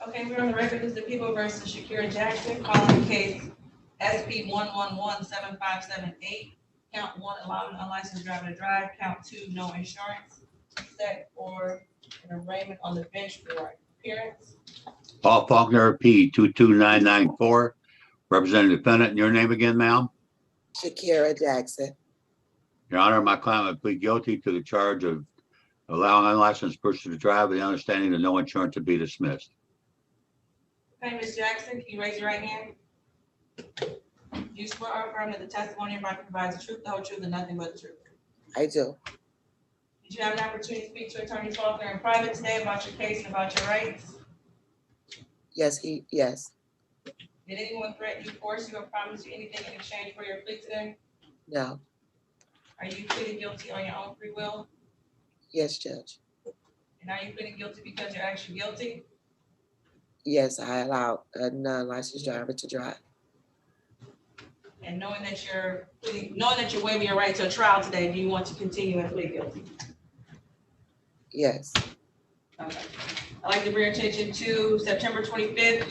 Okay, we're on the record as the people versus Shakira Jackson, calling case SP 1117578. Count one, allowing unlicensed driver to drive. Count two, no insurance. Set for an arraignment on the bench for appearance. Paul Faulkner, P 22994, representing the defendant. And your name again, ma'am? Shakira Jackson. Your Honor, my client will plead guilty to the charge of allowing unlicensed person to drive with the understanding that no insurance to be dismissed. Okay, Ms. Jackson, can you raise your right hand? Do you swear or affirm that the testimony you're about to provide is the truth, the whole truth, and nothing but the truth? I do. Did you have an opportunity to speak to Attorney Faulkner in private today about your case and about your rights? Yes. Did anyone threaten you, force you, or promise you anything in exchange for your plea today? No. Are you pleading guilty on your own free will? Yes, Judge. And are you pleading guilty because you're actually guilty? Yes, I allowed a non-licensed driver to drive. And knowing that you're waiving your right to a trial today, do you want to continue and plead guilty? Yes. Okay. I'd like to bring your attention to September 25th,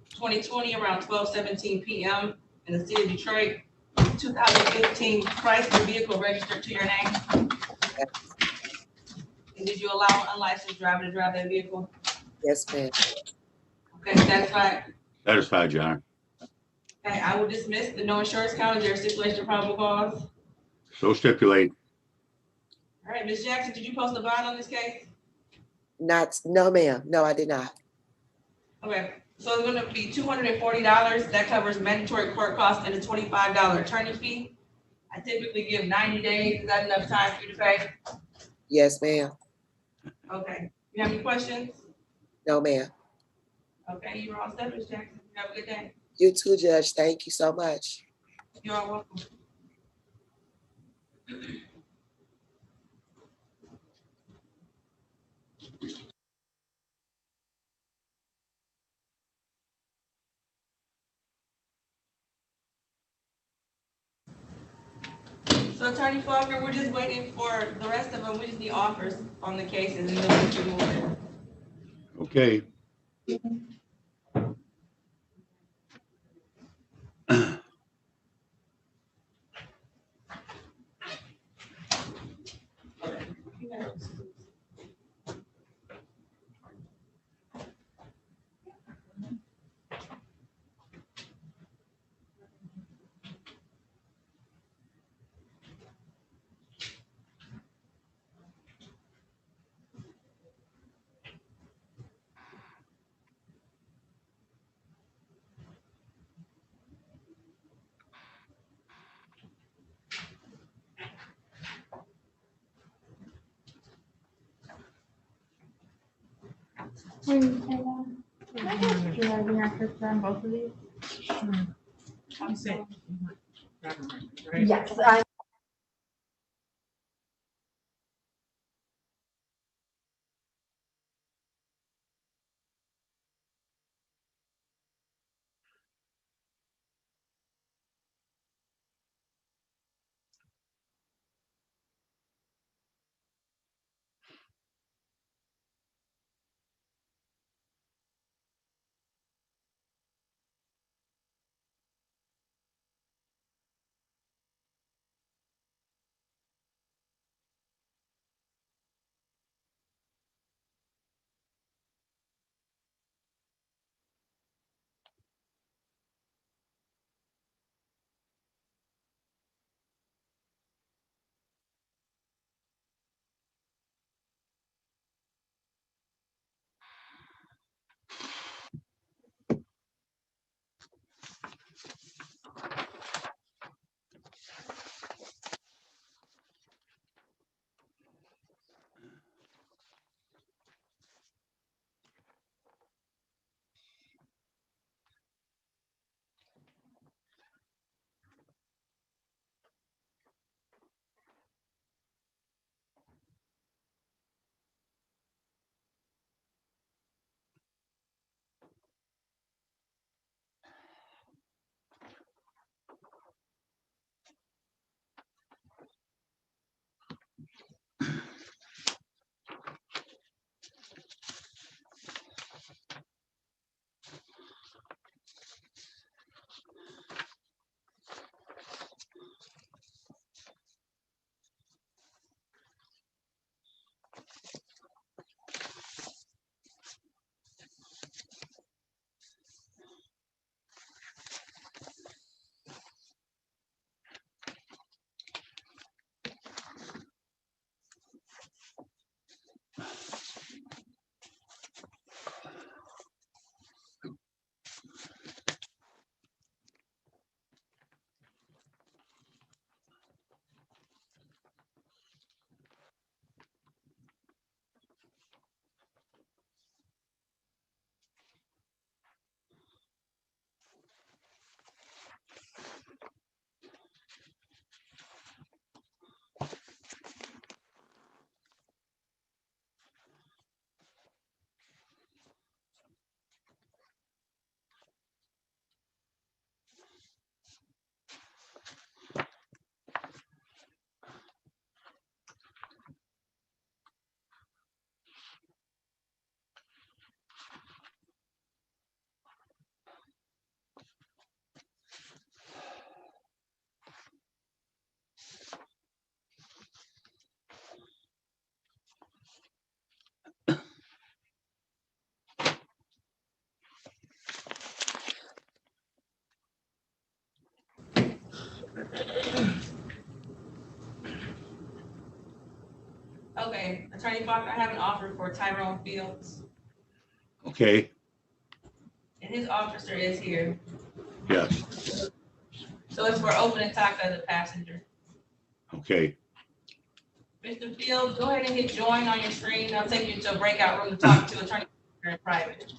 2020, around 12:17 p.m. in the city of Detroit. 2015 Chrysler vehicle registered to your name. Yes. And did you allow an unlicensed driver to drive that vehicle? Yes, ma'am. Okay, satisfied? Satisfied, Your Honor. Okay, I will dismiss the no insurance count. Is there a stipulation of probable cause? So stipulate. All right, Ms. Jackson, did you post a bond on this case? No, ma'am. No, I did not. Okay, so it's gonna be $240. That covers mandatory court costs and a $25 attorney fee. I typically give 90 days. Is that enough time for you to pay? Yes, ma'am. Okay, you have any questions? No, ma'am. Okay, you're all set, Ms. Jackson. Have a good day. You too, Judge. Thank you so much. You're all welcome. So Attorney Faulkner, we're just waiting for the rest of them. We just need offers on the cases and then we can move it. Okay. Both of these? I'm sick. Yes, I Okay, Attorney Faulkner, I have an offer for Tyrone Fields, Okay, and his officer is here. yes, So it's for opening talk as a passenger. okay. Mr. Fields, go ahead and hit join on your screen. I'll take you to a breakout room to talk to Attorney Faulkner in private.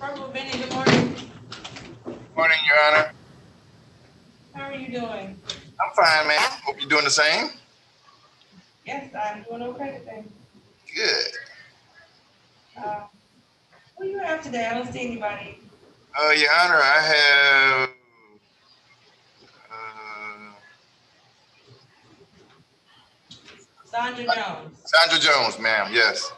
Purple Benny, good morning. Morning, Your Honor. How are you doing? I'm fine, man. Hope you're doing the same. Yes, I'm doing okay today. Good. What do you have today? I don't see anybody. Your Honor, I have Sandra Jones. Sandra Jones, ma'am. Yes.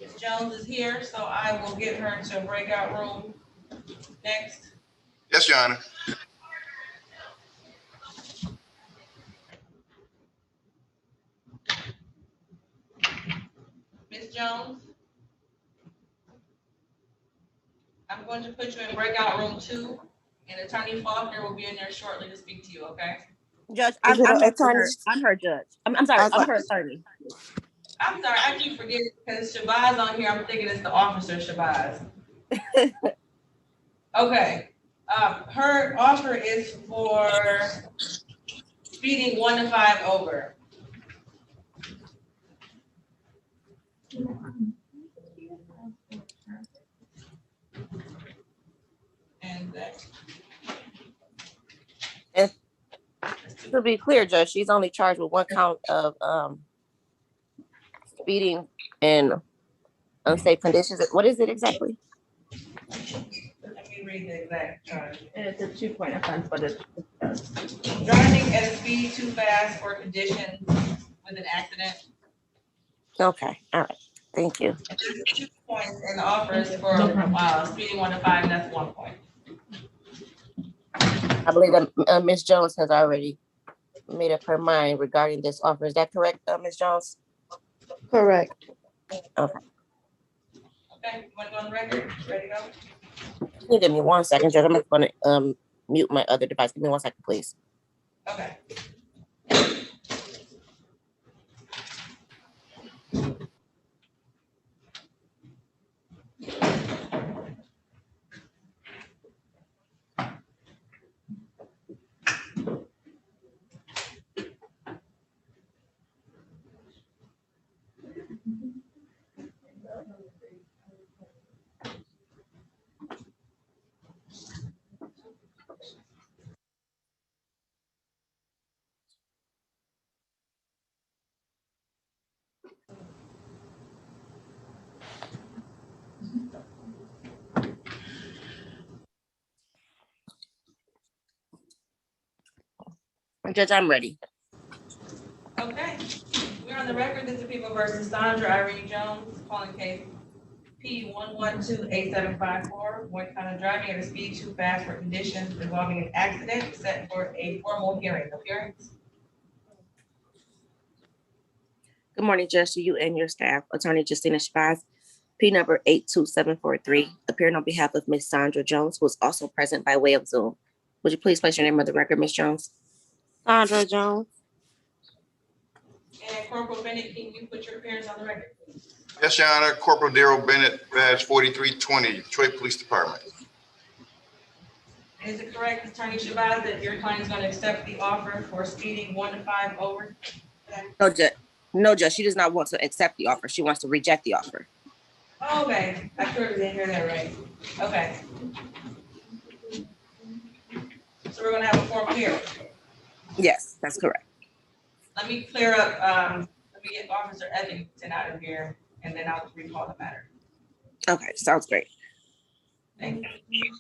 Ms. Jones is here, so I will get her to a breakout room next. Yes, Your Honor. Ms. Jones, I'm going to put you in breakout room 2, and Attorney Faulkner will be in there shortly to speak to you, okay? Judge, Is it I'm an actually attorney? I'm her judge. I'm sorry, I was I'm like, her attorney. I'm sorry, I keep forgetting because Shabazz on here, I'm thinking it's the officer Shabazz. Okay, her offer is for speeding 1 to 5 over. And that, And to be clear, Judge, she's only charged with 1 count of speeding in unsafe conditions. What is it exactly? let me read the exact charge. And it's a 2-point offense, but it's Driving at a speed too fast for conditions with an accident. Okay, all right. Thank you. And there's 2 points in the offers for speeding 1 to 5, and that's 1 point. I believe that Ms. Jones has already made up her mind regarding this offer. Is that correct, Ms. Jones? correct. Okay, you want to go on the record? Ready to go? Can you give me 1 second, Judge? I'm going to mute my other device. Give me 1 second, please. Okay. Judge, I'm ready. Okay, we're on the record. This is People versus Sandra Irene Jones, calling case P112854, one kind of driving at a speed too fast for conditions involving an accident set for a formal hearing. Appearance. Good morning, Judge, to you and your staff. Attorney Justina Shabazz, P number 82743, appearing on behalf of Ms. Sandra Jones, who is also present by way of Zoom. Would you please place your name on the record, Ms. Jones? Sandra Jones. And Corporal Bennett, can you put your appearance on the record? Yes, Your Honor. Corporal Daryl Bennett, badge 4320, Detroit Police Department. Is it correct, Attorney Shabazz, that your client is going to accept the offer for speeding 1 to 5 over? No, Judge, she does not want to accept the offer. She wants to reject the offer. Okay, I clearly didn't hear that right. Okay. So we're gonna have a formal hearing. Yes, that's correct. Let me clear up, let me get Officer Eddington out of here, and then I'll recall the matter. Okay, sounds great. Thank you.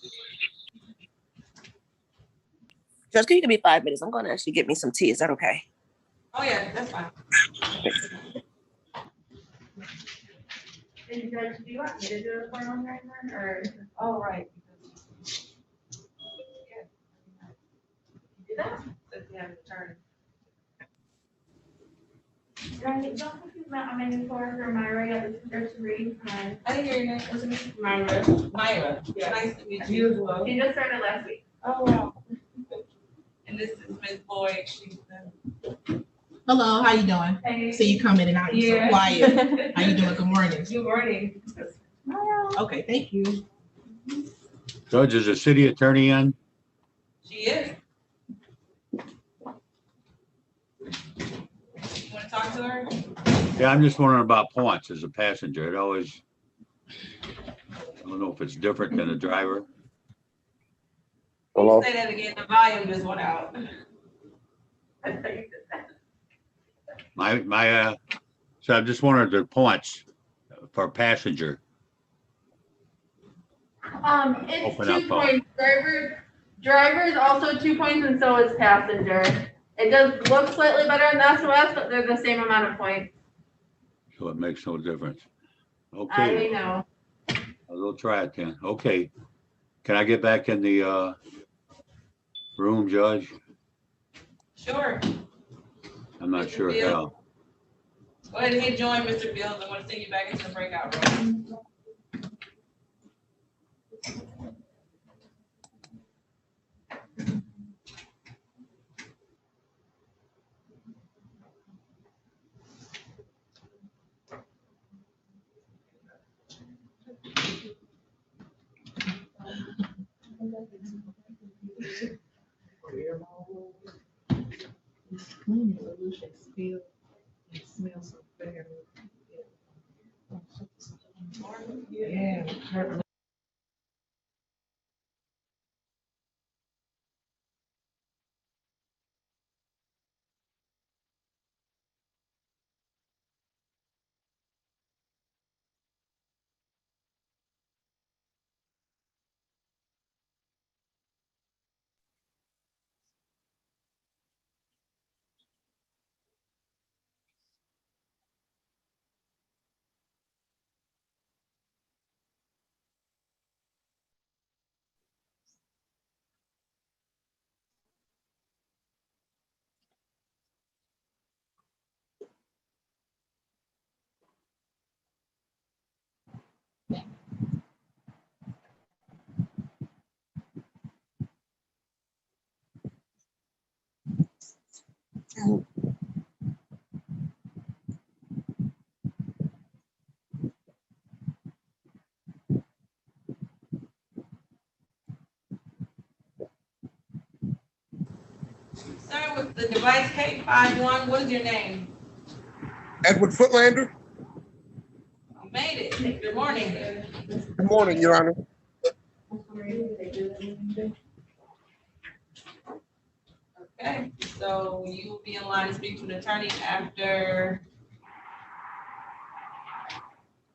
Judge, can you give me 5 minutes? I'm going to actually get me some tea. Is that okay? Oh, yeah, that's fine. And Judge, do you want me to do a formal hearing then, or? Oh, right. Do that? Since we have an attorney. Right, don't confuse my name for Myra, there's Sabree. I didn't hear your name. What's your name? Myra. Myra. Yeah. Nice to meet you as well. She just started last week. Oh, wow. And this is Ms. Boyd. She's the. Hello, how you doing? Hey. See you coming and out, you're so quiet. How you doing? Good morning. Good morning. Okay, thank you. Judge, is the city attorney in? She is. You want to talk to her? Yeah, I'm just wondering about points as a passenger. It always, I don't know if it's different than a driver. Hello? Say that again, the volume just went out. So I'm just wondering the points for passenger. It's Open up, 2 points. Driver's also 2 points, and so is passenger. It does look slightly better in the SOS, but they're the same amount of points. So it makes no difference. I Okay, know. we'll try it then. Okay. Can I get back in the room, Judge? Sure. I'm not sure how. Go ahead and hit join, Mr. Fields. I want to send you back into the breakout room. Cleaning solution spill. It smells so bad. Yeah. Sir, with the device K51, what is your name? Edward Footlander. You made it. Good morning. Good morning, Your Honor. Okay, so you will be in line to speak to an attorney after.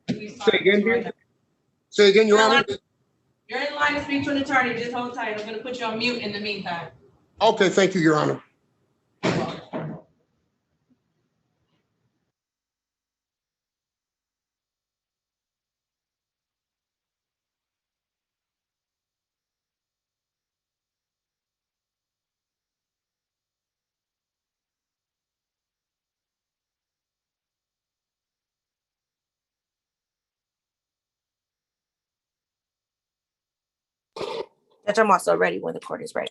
Say again, dear? Say again, Your Honor. You're in line to speak to an attorney. Just hold tight. I'm going to put you on mute in the meantime. Okay, thank you, Your Honor. Judge, I'm also ready when the court is ready.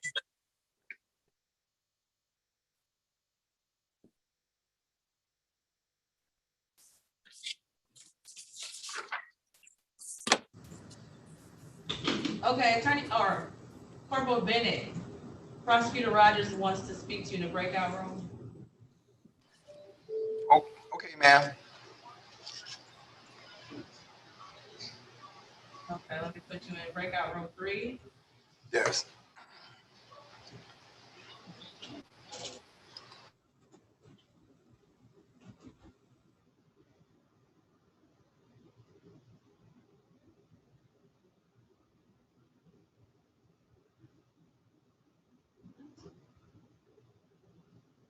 Okay, Attorney, or Corporal Bennett, Prosecutor Rogers wants to speak to you in the breakout room. Oh, okay, ma'am. Okay, let me put you in breakout room 3. Yes.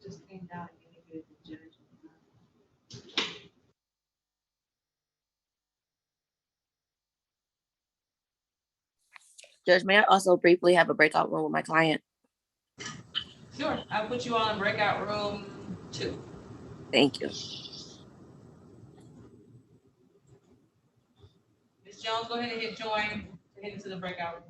Just came down and gave it to the judge. Judge, may I also briefly have a breakout room with my client? Sure, I'll put you all in breakout room 2. Thank you. Ms. Jones, go ahead and hit join to head into the breakout room.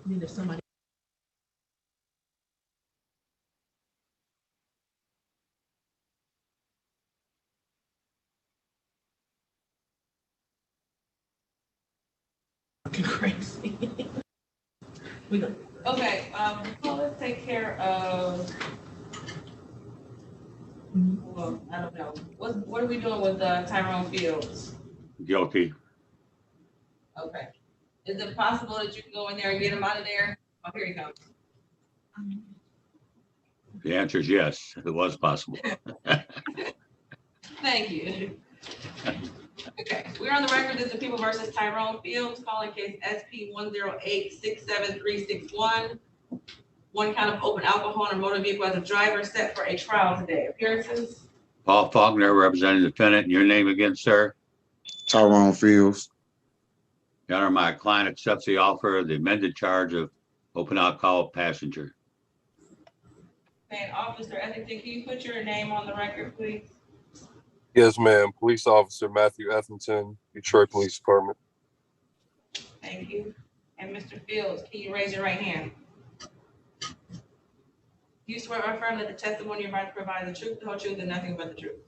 Need if somebody. Fucking crazy. We go. Okay, so let's take care of, well, I don't know, what are we doing with Tyrone Fields? Guilty. Okay, is it possible that you can go in there and get him out of there? Oh, here he comes. The answer is yes, it was possible. Thank you. Okay, we're on the record as the People versus Tyrone Fields, calling case SP 108-67361. One count of open alcohol on a motor vehicle as a driver set for a trial today. Appearances? Paul Faulkner, representing the defendant. Your name again, sir? Tyrone Fields. Your Honor, my client accepts the offer of the amended charge of open alcohol passenger. And Officer Ethington, can you put your name on the record, please? Yes, ma'am. Police Officer Matthew Ethington, Detroit Police Department. Thank you. And Mr. Fields, can you raise your right hand? Do you swear or affirm that the testimony you're about to provide is the truth, the whole truth, and nothing but the truth?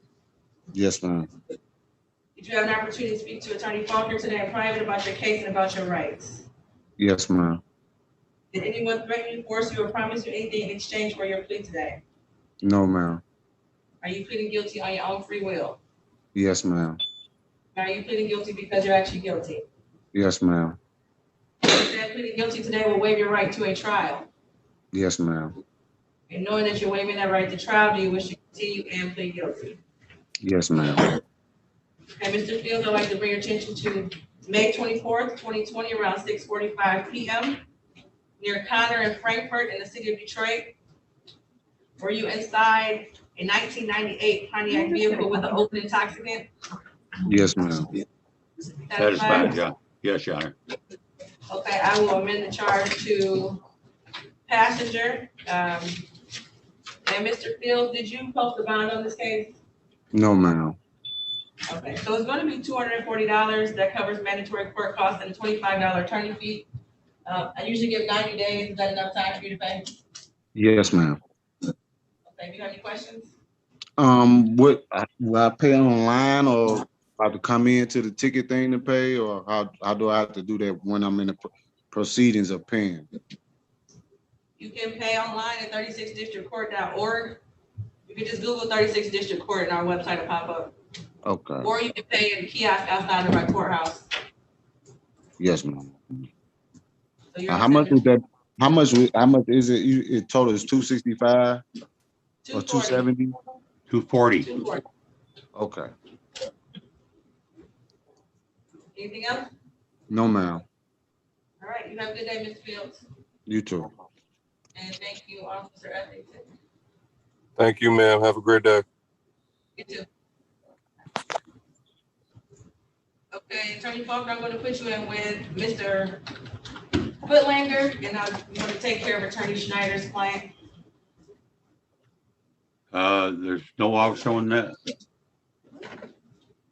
Yes, ma'am. Did you have an opportunity to speak to Attorney Faulkner today in private about your case and about your rights? Yes, ma'am. Did anyone threaten you, force you, or promise you anything in exchange for your plea today? No, ma'am. Are you pleading guilty on your own free will? Yes, ma'am. Are you pleading guilty because you're actually guilty? Yes, ma'am. You said pleading guilty today will waive your right to a trial. Yes, ma'am. And knowing that you're waiving that right to trial, do you wish to continue and plead guilty? Yes, ma'am. And Mr. Fields, I'd like to bring your attention to May 24th, 2020, around 6:45 p.m. near Connor and Frankfurt in the city of Detroit. Were you inside a 1998 Pontiac vehicle with an open intoxicant? Yes, ma'am. Satisfied, yeah. Yes, Your Honor. Okay, I will amend the charge to passenger. And Mr. Fields, did you post a bond on this case? No, ma'am. Okay, so it's going to be $240. That covers mandatory court costs and a $25 attorney fee. I usually give 90 days. Is that enough time for you to pay? Yes, ma'am. Okay, do you have any questions? What will I pay online, or I have to come into the ticket thing to pay, or how do I have to do that when I'm in the proceedings of paying? You can pay online at 36districtcourt.org. You can just Google 36 District Court and our website will pop up. Okay. Or you can pay in the kiosk outside of our courthouse. Yes, ma'am. So you're How much is that? How much is it? It total is 265 or 270? 240. 240. Okay. Anything else? No, ma'am. All right, you have a good day, Ms. Fields. You too. And thank you, Officer Ethington. Thank you, ma'am. Have a great day. You too. Okay, Attorney Faulkner, I'm going to put you in with Mr. Footlander, and I'm going to take care of Attorney Schneider's client. There's no officer on that.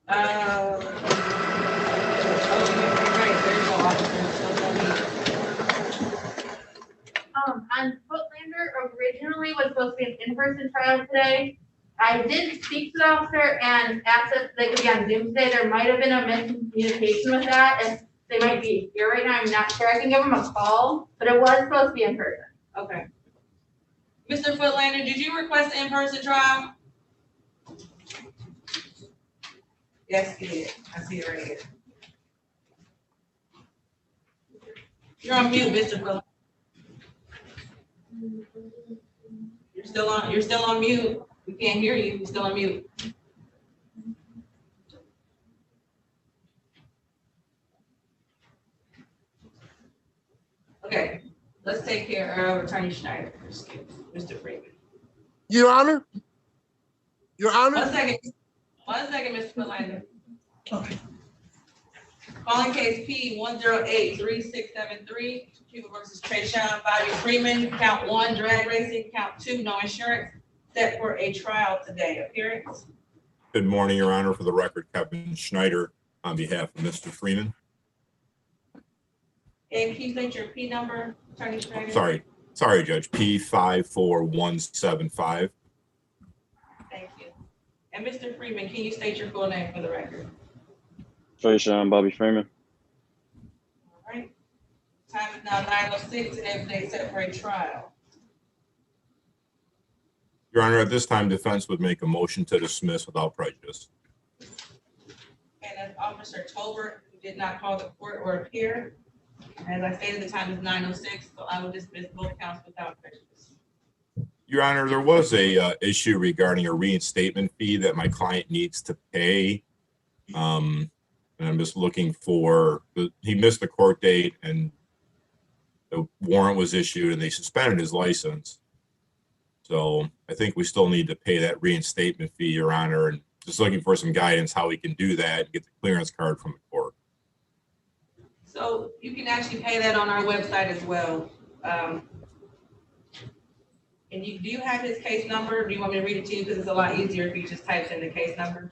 Oh, right, there's no officer. On Footlander, originally was supposed to be an in-person trial today. I did speak to the officer and asked if they could be on Zoom today. There might have been a miscommunication with that, and they might be here right now. I'm not sure. I can give them a call, but it was supposed to be in person. Okay. Mr. Footlander, did you request an in-person trial? Yes, he did. I see it right here. You're on mute, Mr. Footlander. You're still on mute. We can't hear you. You're still on mute. Okay, let's take care of Attorney Schneider first, Mr. Freeman. Your Honor? Your Honor? One second, Mr. Philander. Okay. Calling case P 1083673, Cuba versus Trayshawn Bobby Freeman, count 1, drag racing, count 2, no insurance, set for a trial today. Appearance. Good morning, Your Honor. For the record, Kevin Schneider on behalf of Mr. Freeman. And can you state your P number, Attorney Schneider? Sorry, Judge. P54175. Thank you. And Mr. Freeman, can you state your full name for the record? Trayshawn Bobby Freeman. All right. Time is now 9:06 and everything set for a trial. Your Honor, at this time, defense would make a motion to dismiss without prejudice. And as Officer Tolbert, who did not call the court or appear, as I stated, the time is 9:06, so I will dismiss both counts without prejudice. Your Honor, there was a issue regarding a reinstatement fee that my client needs to pay. And I'm just looking for, he missed the court date and the warrant was issued and they suspended his license. So I think we still need to pay that reinstatement fee, Your Honor, and just looking for some guidance how we can do that and get the clearance card from the court. So you can actually pay that on our website as well. And do you have his case number? Do you want me to read it to you? Because it's a lot easier if you just type in the case number.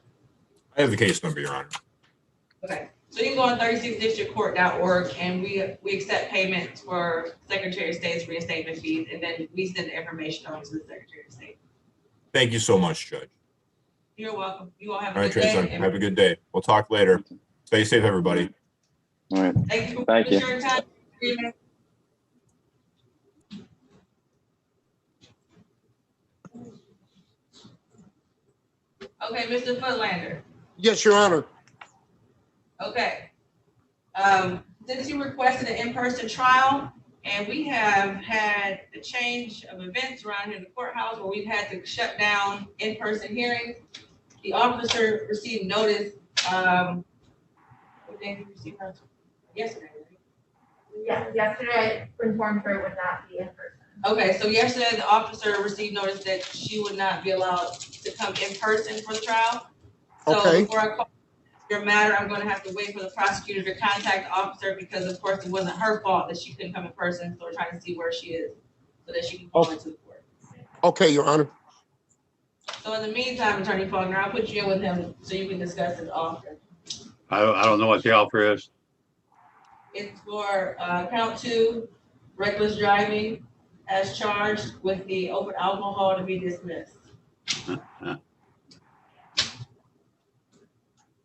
I have the case number, Your Honor. Okay, so you can go on 36districtcourt.org and we accept payments for Secretary of State's reinstatement fees, and then we send the information over to the Secretary of State. Thank you so much, Judge. You're welcome. You all have All a right, good Tracy, day. have a good day. We'll talk later. Stay safe, everybody. All right. Thank you for Thank you. your time. Okay, Mr. Footlander. Yes, Your Honor. Okay. Since you requested an in-person trial, and we have had a change of events around here in the courthouse where we've had to shut down in-person hearings, the officer received notice, what day did you receive her? Yesterday, right? Yeah, yesterday I informed her it would not be in person. Okay, so yesterday the officer received notice that she would not be allowed to come in person for the trial. So Okay. before I call your matter, I'm gonna have to wait for the prosecutor to contact the officer because of course it wasn't her fault that she couldn't come in person. So we're trying to see where she is so that she can call into the court. Okay, Your Honor. So in the meantime, Attorney Faulkner, I'll put you in with him so you can discuss his offer. I don't know what the offer is. It's for count 2, reckless driving as charged with the open alcohol to be dismissed.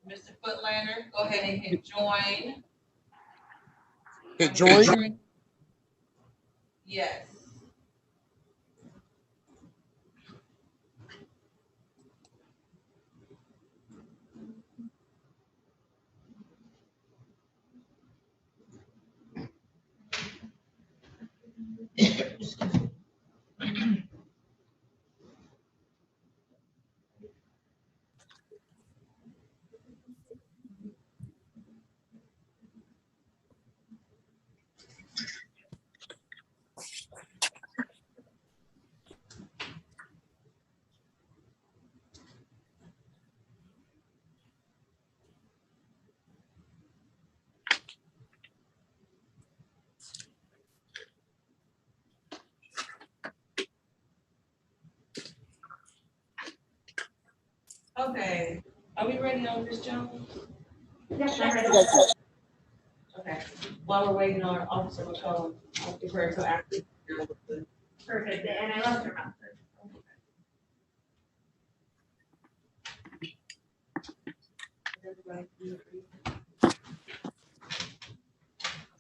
Mr. Footlander, go ahead and hit join. Hit join? Yes. Okay, are we ready on Ms. Jones? Yes, I'm ready. Okay, while we're waiting on Officer McCollum, I'll give her until after. Perfect, and I left her message.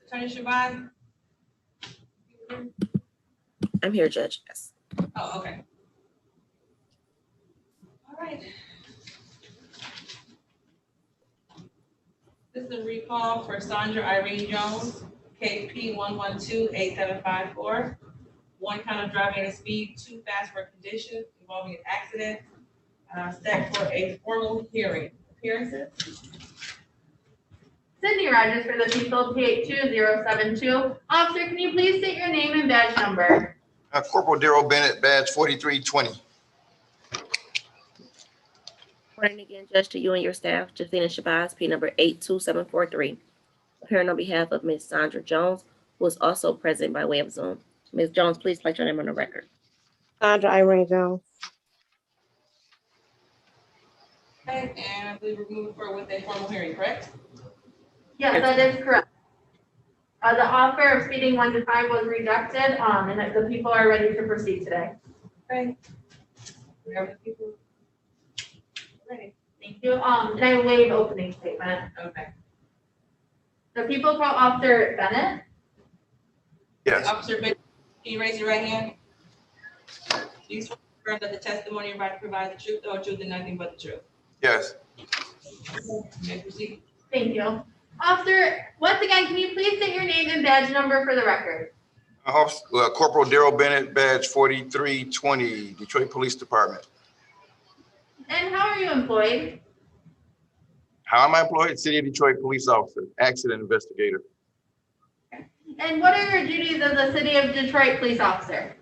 Attorney Shabazz? I'm here, Judge. Yes. Oh, okay. All right. This is a recall for Sandra Irene Jones, KP 1128754. One count of driving at a speed too fast for condition involving an accident, set for a formal hearing. Appearances? Sydney Rogers for the people, P82072. Officer, can you please state your name and badge number? Corporal Daryl Bennett, badge 4320. Morning again, Judge, to you and your staff. Justina Shabazz, P number 82743. Appearing on behalf of Ms. Sandra Jones, who is also present by way of Zoom. Ms. Jones, please place your name on the record. Sandra Irene Jones. Okay, and I believe we're moving forward with a formal hearing, correct? Yes, that is correct. The offer of speeding 1 to 5 was rejected, and that the people are ready to proceed today. Okay. We have the people ready. Thank you. And I waive opening statement. Okay. The people call Officer Bennett. Yes. Officer Bennett, can you raise your right hand? Do you swear that the testimony you're about to provide the truth, the whole truth, and nothing but the truth? Yes. You may proceed. Thank you. Officer, once again, can you please state your name and badge number for the record? Corporal Daryl Bennett, badge 4320, Detroit Police Department. And how are you employed? How am I employed? City of Detroit police officer, accident investigator. And what are your duties as a City of Detroit police officer?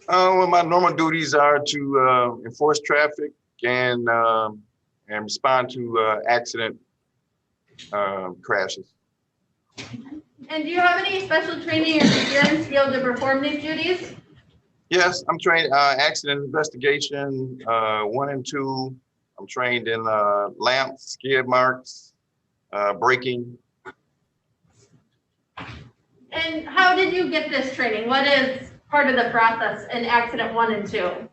Well, my normal duties are to enforce traffic and respond to accident crashes. And do you have any special training or experience to be able to perform these duties? Yes, I'm trained accident investigation 1 and 2. I'm trained in lamps, skid marks, braking. And how did you get this training? What is part of the process in accident 1 and 2?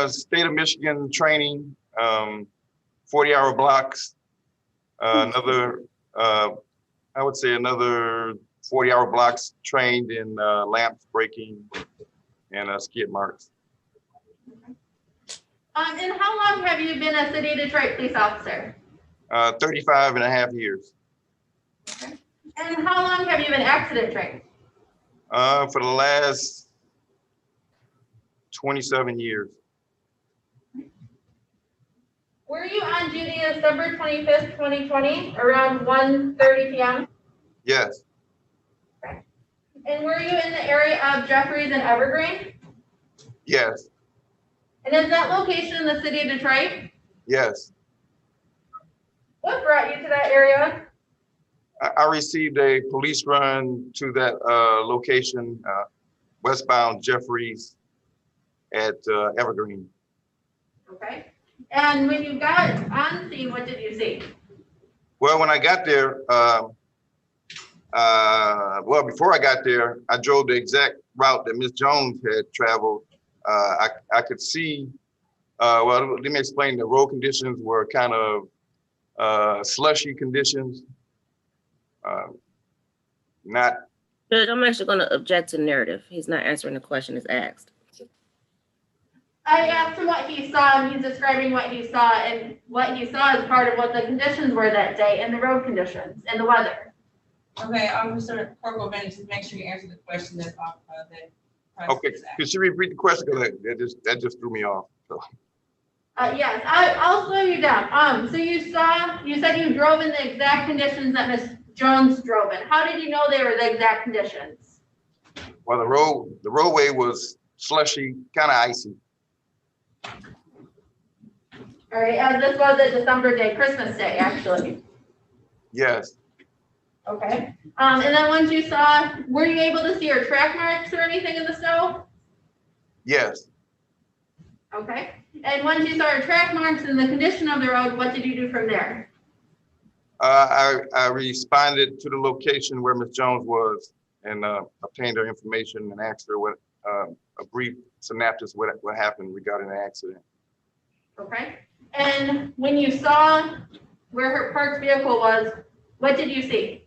State of Michigan training, 40-hour blocks. Another, I would say another 40-hour blocks trained in lamps, braking, and skid marks. And how long have you been a City of Detroit police officer? 35 and a half years. Okay. And how long have you been accident trained? For the last 27 years. Were you on duty December 25th, 2020, around 1:30 p.m.? Yes. Okay. And were you in the area of Jeffries and Evergreen? Yes. And is that location in the City of Detroit? Yes. What brought you to that area? I received a police run to that location, westbound Jeffries at Evergreen. Okay. And when you got on scene, what did you see? Well, when I got there, well, before I got there, I drove the exact route that Ms. Jones had traveled. I could see, well, let me explain. The road conditions were kind of slushy conditions. Not. Judge, I'm actually going to object to narrative. He's not answering the question as asked. I asked him what he saw, and he's describing what he saw, and what he saw is part of what the conditions were that day, and the road conditions, and the weather. Okay, Officer Corporal Bennett, just make sure you answer the question that's off, that. Okay, could you repeat the question? 'Cause that just threw me off. So, Yes, I'll slow you down. So you said you drove in the exact conditions that Ms. Jones drove in. How did you know they were the exact conditions? well, the roadway was slushy, kind of icy. All right, as this was a December day, Christmas day, actually. Yes, Okay. And then once you saw, were you able to see your track marks or anything in the snow? yes. Okay. And once you saw your track marks and the condition of the road, what did you do from there? I responded to the location where Ms. Jones was and obtained her information and asked her what a brief synopsis what happened regarding the accident. Okay. And when you saw where her parked vehicle was, what did you see?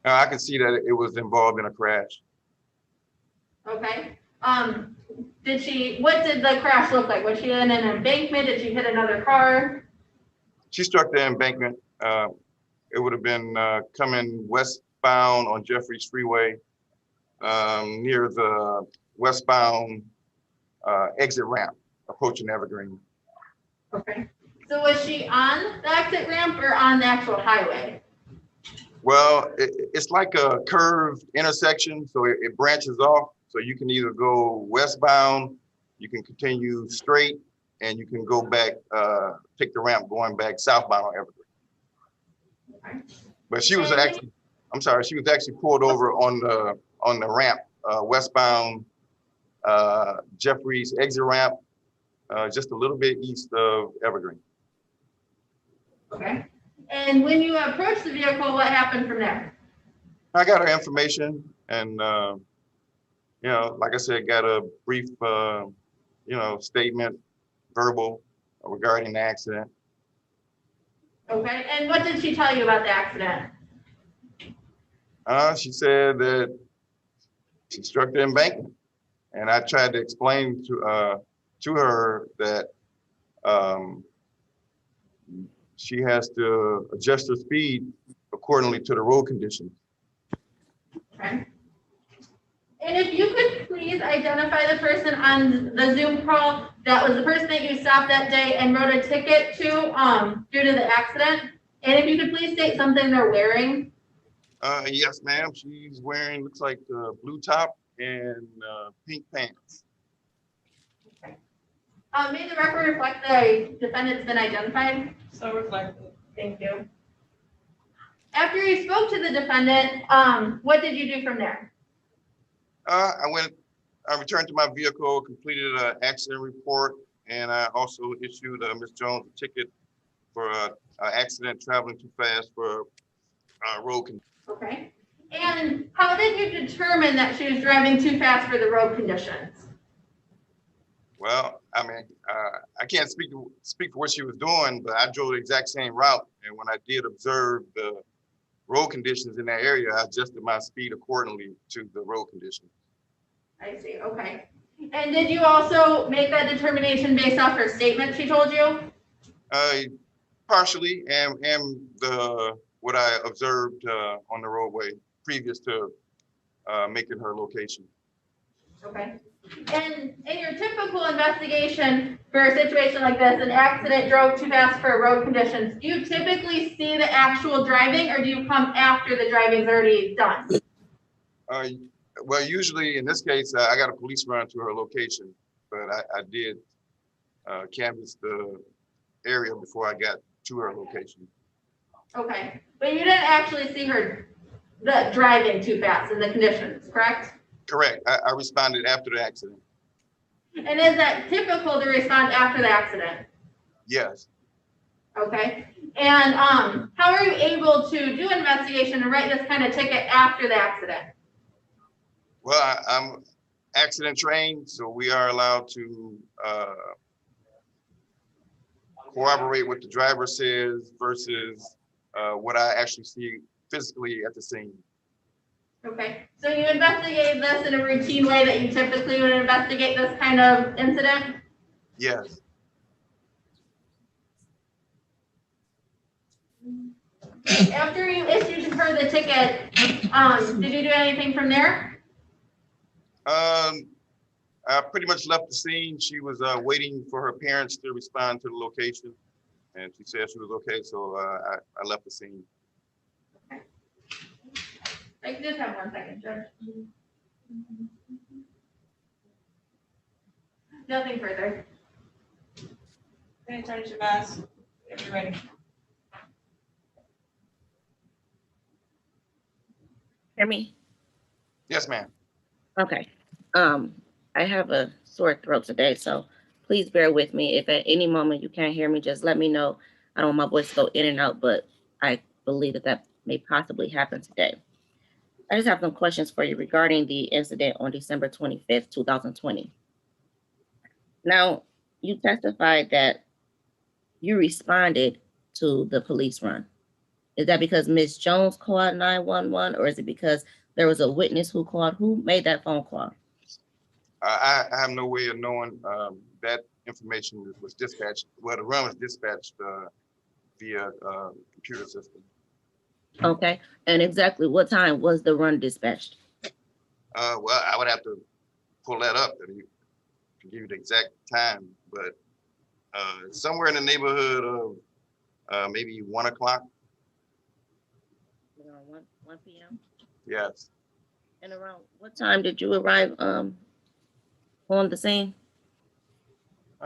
I could see that it was involved in a crash. Okay. What did the crash look like? Was she in an embankment? Did she hit another car? She struck the embankment. It would have been coming westbound on Jeffries Freeway near the westbound exit ramp approaching Evergreen. Okay. So was she on the exit ramp or on the actual highway? Well, it's like a curved intersection, so it branches off. So you can either go westbound, you can continue straight, and you can go back, take the ramp going back southbound on Evergreen. Okay. But she was actually, I'm sorry, she was actually pulled over on the ramp, westbound Jeffries exit ramp, just a little bit east of Evergreen. Okay. And when you approached the vehicle, what happened from there? I got her information and, like I said, got a brief, statement, verbal regarding the accident. Okay. And what did she tell you about the accident? She said that she struck the embankment, and I tried to explain to her that she has to adjust her speed accordingly to the road conditions. Okay. And if you could please identify the person on the Zoom call that was the person that you stopped that day and wrote a ticket to due to the accident. And if you could please state something they're wearing. Yes, ma'am. She's wearing, looks like a blue top and pink pants. Okay. May the record reflect the defendant's been identified? So reflected. Thank you. After you spoke to the defendant, what did you do from there? I returned to my vehicle, completed an accident report, and I also issued Ms. Jones a ticket for an accident traveling too fast for road conditions. Okay. And how did you determine that she was driving too fast for the road conditions? Well, I mean, I can't speak for what she was doing, but I drove the exact same route. And when I did observe the road conditions in that area, I adjusted my speed accordingly to the road conditions. I see. Okay. And did you also make that determination based off her statement she told you? Partially, and what I observed on the roadway previous to making her location. Okay. And in your typical investigation for a situation like this, an accident drove too fast for road conditions, do you typically see the actual driving or do you come after the driving's already done? Well, usually in this case, I got a police run to her location, but I did canvass the area before I got to her location. Okay, but you didn't actually see her driving too fast in the conditions, correct? Correct. I responded after the accident. And is that typical to respond after the accident? Yes. Okay. And how are you able to do an investigation and write this kind of ticket after the accident? Well, I'm accident trained, so we are allowed to corroborate what the driver says versus what I actually see physically at the scene. Okay, so you investigated this in a routine way that you typically would investigate this kind of incident? Yes. After you issued her the ticket, did you do anything from there? I pretty much left the scene. She was waiting for her parents to respond to the location, and she said she was okay, so I left the scene. I just have 1 second, Judge. Nothing further. Okay, Attorney Shabazz, if you're ready. Hear me? Yes, ma'am. Okay. I have a sore throat today, so please bear with me. If at any moment you can't hear me, just let me know. I don't want my voice to go in and out, but I believe that that may possibly happen today. I just have some questions for you regarding the incident on December 25th, 2020. Now, you testified that you responded to the police run. Is that because Ms. Jones called 911, or is it because there was a witness who called? Who made that phone call? I have no way of knowing that information was dispatched. Well, the run was dispatched via computer system. Okay, and exactly what time was the run dispatched? Well, I would have to pull that up and give you the exact time, but somewhere in the neighborhood of maybe 1 o'clock. Around 1 p.m.? Yes. And around what time did you arrive on the scene?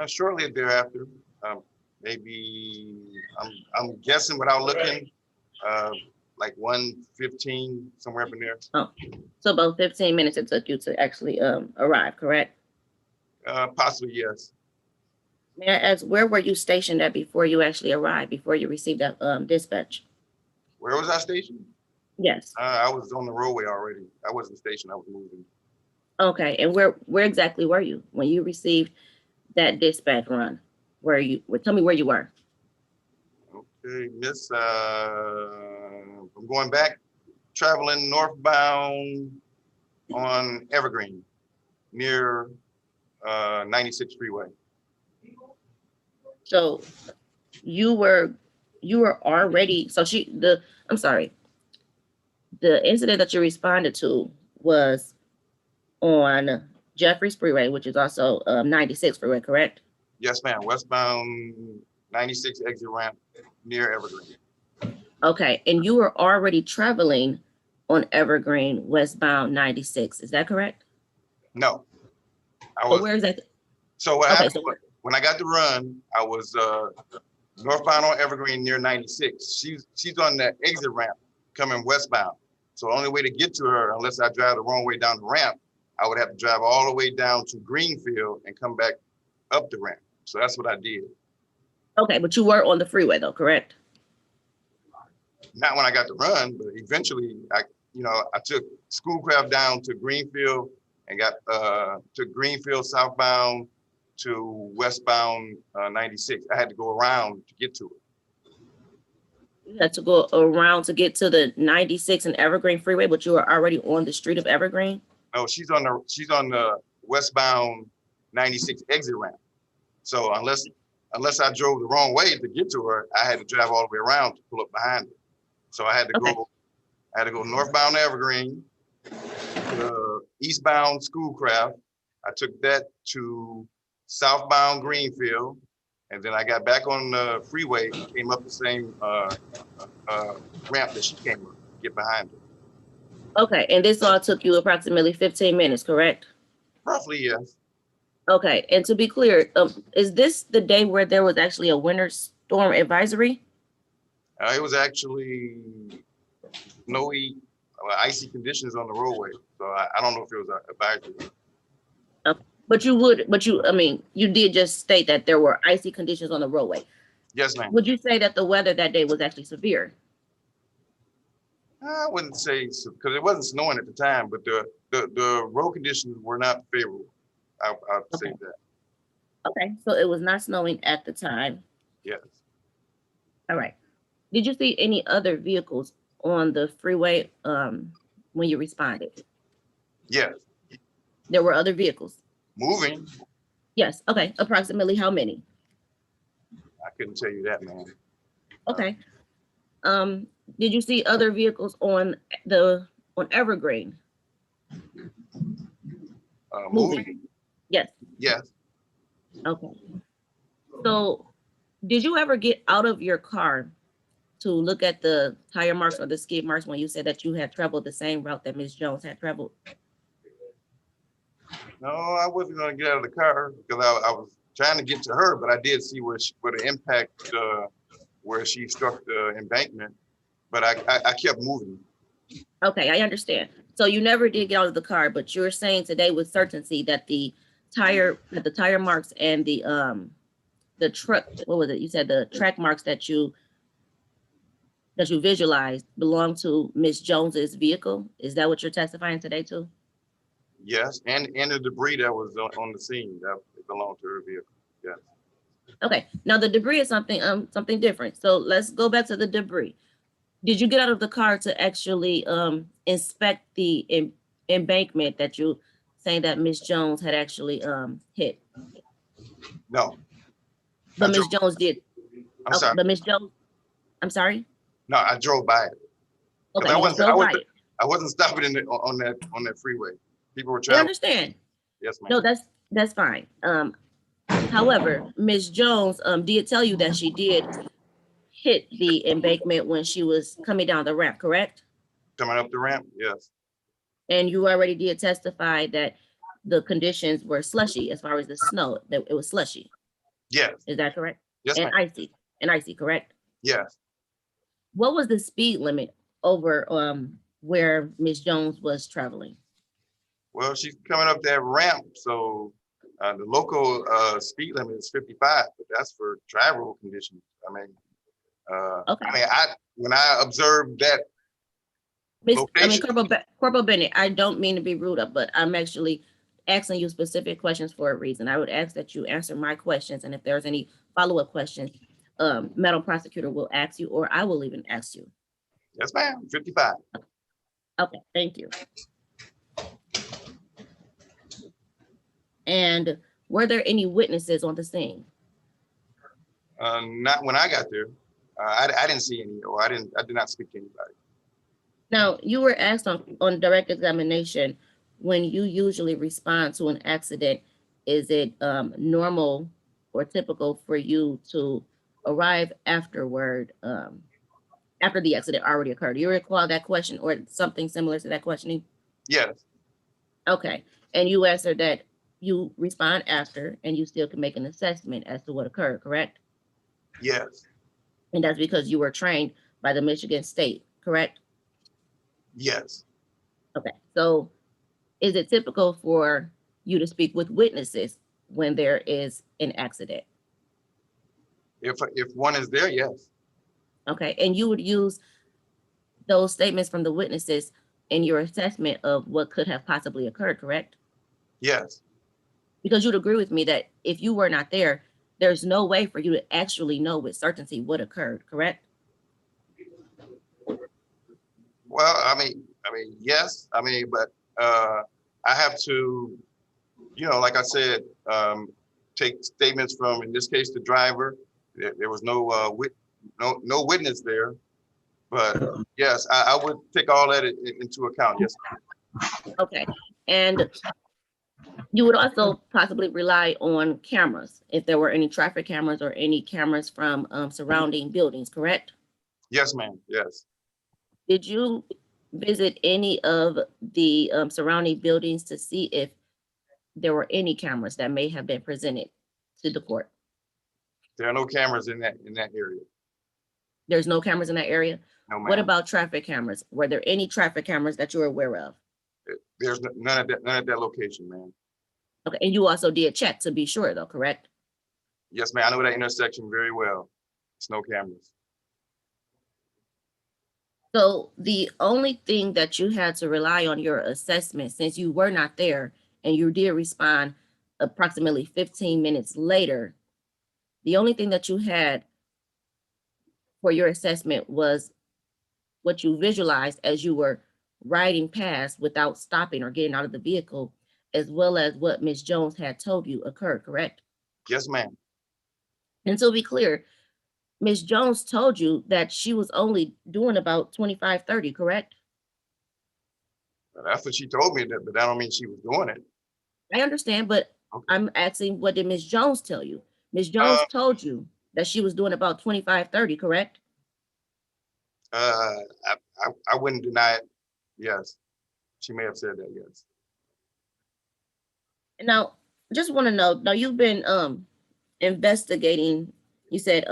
Shortly thereafter, maybe I'm guessing without looking, like 1:15, somewhere up in there. Oh, so about 15 minutes it took you to actually arrive, correct? Possibly, yes. May I ask, where were you stationed at before you actually arrived, before you received that dispatch? Where was I stationed? Yes. I was on the roadway already. I wasn't stationed. I was moving. Okay, and where exactly were you when you received that dispatch run? Tell me where you were. Okay, miss, I'm going back, traveling northbound on Evergreen near 96 freeway. So you were already, I'm sorry, the incident that you responded to was on Jeffries Freeway, which is also 96 freeway, correct? Yes, ma'am. Westbound 96 exit ramp near Evergreen. Okay, and you were already traveling on Evergreen westbound 96, is that correct? No, I So was. where is that? So what Okay, happened when I got the run, I was northbound on Evergreen near 96. She's on the exit ramp coming westbound. So the only way to get to her, unless I drive the wrong way down the ramp, I would have to drive all the way down to Greenfield and come back up the ramp. So that's what I did. Okay, but you were on the freeway though, correct? Not when I got the run, but eventually I took Schoolcraft down to Greenfield and got to Greenfield southbound to westbound 96. I had to go around to get to it. You had to go around to get to the 96 and Evergreen freeway, but you were already on the street of Evergreen? No, she's on the westbound 96 exit ramp. So unless I drove the wrong way to get to her, I had to drive all the way around to pull up behind her. So I had to go northbound Evergreen, eastbound Schoolcraft. I took that to southbound Greenfield, and then I got back on the freeway, came up the same ramp that she came up, get behind her. Okay, and this all took you approximately 15 minutes, correct? Roughly, yes. Okay, and to be clear, is this the day where there was actually a winter storm advisory? It was actually snowy, icy conditions on the roadway. So I don't know if it was an advisory. Okay. You did just state that there were icy conditions on the roadway. Yes, ma'am. Would you say that the weather that day was actually severe? I wouldn't say so, because it wasn't snowing at the time, but the road conditions were not favorable. I'd say that. Okay, so it was not snowing at the time. Yes. All right. Did you see any other vehicles on the freeway when you responded? Yes. There were other vehicles? Moving. Yes, okay. Approximately how many? I couldn't tell you that, man. Okay. Did you see other vehicles on Evergreen? Moving? Yes. Yes. Okay. So did you ever get out of your car to look at the tire marks or the skid marks when you said that you had traveled the same route that Ms. Jones had traveled? No, I wasn't gonna get out of the car because I was trying to get to her, but I did see where the impact, where she struck the embankment, but I kept moving. Okay, I understand. So you never did get out of the car, but you're saying today with certainty that the tire marks and the truck, what was it? You said the track marks that you visualized belong to Miss Jones's vehicle. Is that what you're testifying today to? Yes, and the debris that was on the scene that belonged to her vehicle. Yes. Okay, now the debris is something different. So let's go back to the debris. Did you get out of the car to actually inspect the embankment that you saying that Miss Jones had actually hit? No. But Miss Jones did. I'm sorry. But Miss Jones, I'm sorry. No, I drove by it. Okay, you drove by it. I wasn't stopping on that freeway. People were I traveling. understand. Yes, ma'am. No, that's fine. However, Miss Jones did tell you that she did hit the embankment when she was coming down the ramp, correct? Coming up the ramp, yes. And you already did testify that the conditions were slushy as far as the snow, that it was slushy. Yes. Is that correct? Yes, and ma'am. icy, correct? Yes. What was the speed limit over where Miss Jones was traveling? Well, she's coming up that ramp, so the local speed limit is 55, but that's for travel conditions. I mean, Okay. When I observed that location. Corporal Bennett, I don't mean to be rude, but I'm actually asking you specific questions for a reason. I would ask that you answer my questions, and if there's any follow-up questions, Madam Prosecutor will ask you, or I will even ask you. Yes, ma'am. 55. Okay, thank you. And were there any witnesses on the scene? Not when I got there. I didn't see any, or I did not speak to anybody. Now, you were asked on direct examination, when you usually respond to an accident, is it normal or typical for you to arrive afterward, after the accident already occurred? Do you recall that question or something similar to that questioning? Yes. Okay, and you answered that you respond after and you still can make an assessment as to what occurred, correct? Yes. And that's because you were trained by the Michigan State, correct? Yes. Okay, so is it typical for you to speak with witnesses when there is an accident? If one is there, yes. Okay, and you would use those statements from the witnesses in your assessment of what could have possibly occurred, correct? Yes. Because you'd agree with me that if you were not there, there's no way for you to actually know with certainty what occurred, correct? Well, I mean, yes. But I have to, like I said, take statements from, in this case, the driver. There was no witness there, but yes, I would take all that into account. Yes. Okay, and you would also possibly rely on cameras if there were any traffic cameras or any cameras from surrounding buildings, correct? Yes, ma'am. Yes. Did you visit any of the surrounding buildings to see if there were any cameras that may have been presented to the court? There are no cameras in that area. There's no cameras in that area? No, ma'am. What about traffic cameras? Were there any traffic cameras that you're aware of? There's none at that location, ma'am. Okay, and you also did check to be sure though, correct? Yes, ma'am. I know that intersection very well. It's no cameras. So the only thing that you had to rely on your assessment, since you were not there and you did respond approximately 15 minutes later, the only thing that you had for your assessment was what you visualized as you were riding past without stopping or getting out of the vehicle, as well as what Ms. Jones had told you occurred, correct? Yes, ma'am. And to be clear, Ms. Jones told you that she was only doing about 25, 30, correct? That's what she told me, but that don't mean she was doing it. I understand, but Okay. I'm asking, what did Ms. Jones tell you? Ms. Jones told you that she was doing about 25, 30, correct? I wouldn't deny it. Yes, she may have said that. Yes. Now, just want to know, now you've been investigating, you said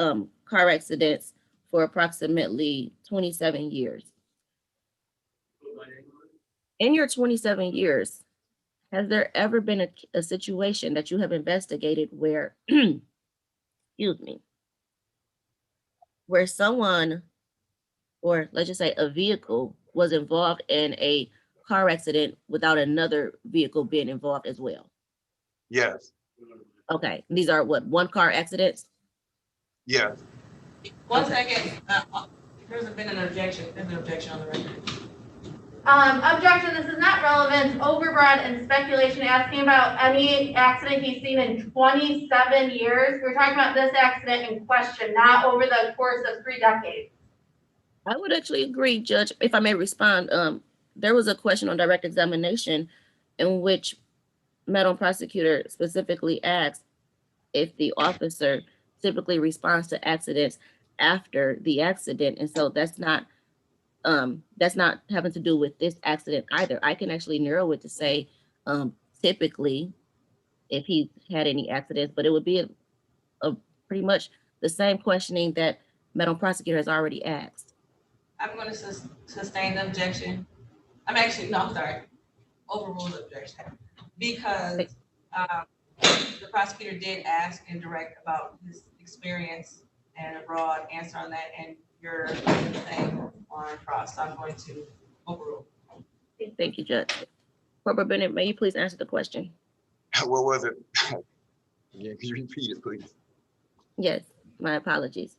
car accidents for approximately 27 years. In your 27 years, has there ever been a situation that you have investigated where, excuse me, where someone, or let's just say a vehicle, was involved in a car accident without another vehicle being involved as well? Yes. Okay, these are what, one car accidents? Yes. One second, there's been an objection, there's an objection on the record. Objection, this is not relevant, overbroad and speculation, asking about any accident he's seen in 27 years. We're talking about this accident in question, not over the course of 3 decades. I would actually agree, Judge, if I may respond. There was a question on direct examination in which Madam Prosecutor specifically asked if the officer typically responds to accidents after the accident. And so that's not having to do with this accident either. I can actually narrow it to say typically if he had any accidents, but it would be a pretty much the same questioning that Madam Prosecutor has already asked. I'm going to sustain the objection. I'm sorry, overrule the objection, because the prosecutor did ask in direct about his experience and a broad answer on that, and you're saying on cross, so I'm going to overrule. Thank you, Judge. Corporal Bennett, may you please answer the question? What was it? Yeah, could you repeat it, please? Yes, my apologies.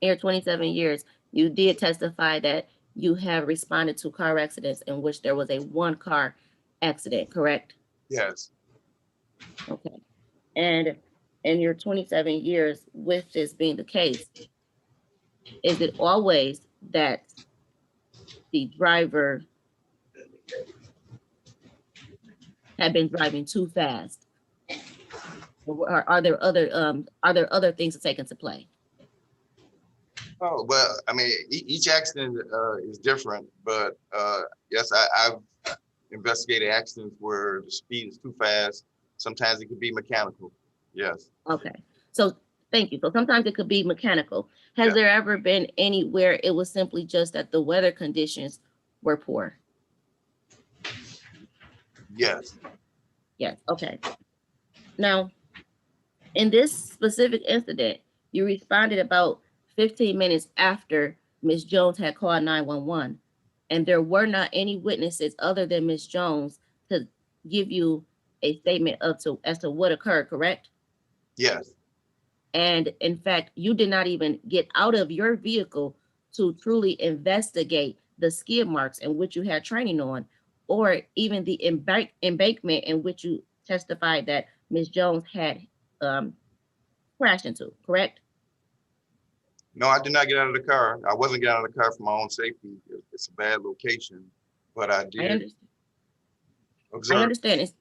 In your 27 years, you did testify that you have responded to car accidents in which there was a one car accident, correct? Yes. Okay. And in your 27 years, with this being the case, is it always that the driver had been driving too fast? Or are there other things to take into play? Oh, well, I mean, each accident is different, but yes, I've investigated accidents where the speed is too fast. Sometimes it could be mechanical. Yes. Okay, so thank you. So sometimes it could be mechanical. Has there ever been anywhere it was simply just that the weather conditions were poor? Yes. Yes, okay. Now, in this specific incident, you responded about 15 minutes after Ms. Jones had called 911, and there were not any witnesses other than Ms. Jones to give you a statement as to what occurred, correct? Yes. And in fact, you did not even get out of your vehicle to truly investigate the skid marks in which you had training on, or even the embankment in which you testified that Ms. Jones had crashed into, correct? No, I did not get out of the car. I wasn't getting out of the car for my own safety. It's a bad location, but I did observe I understand.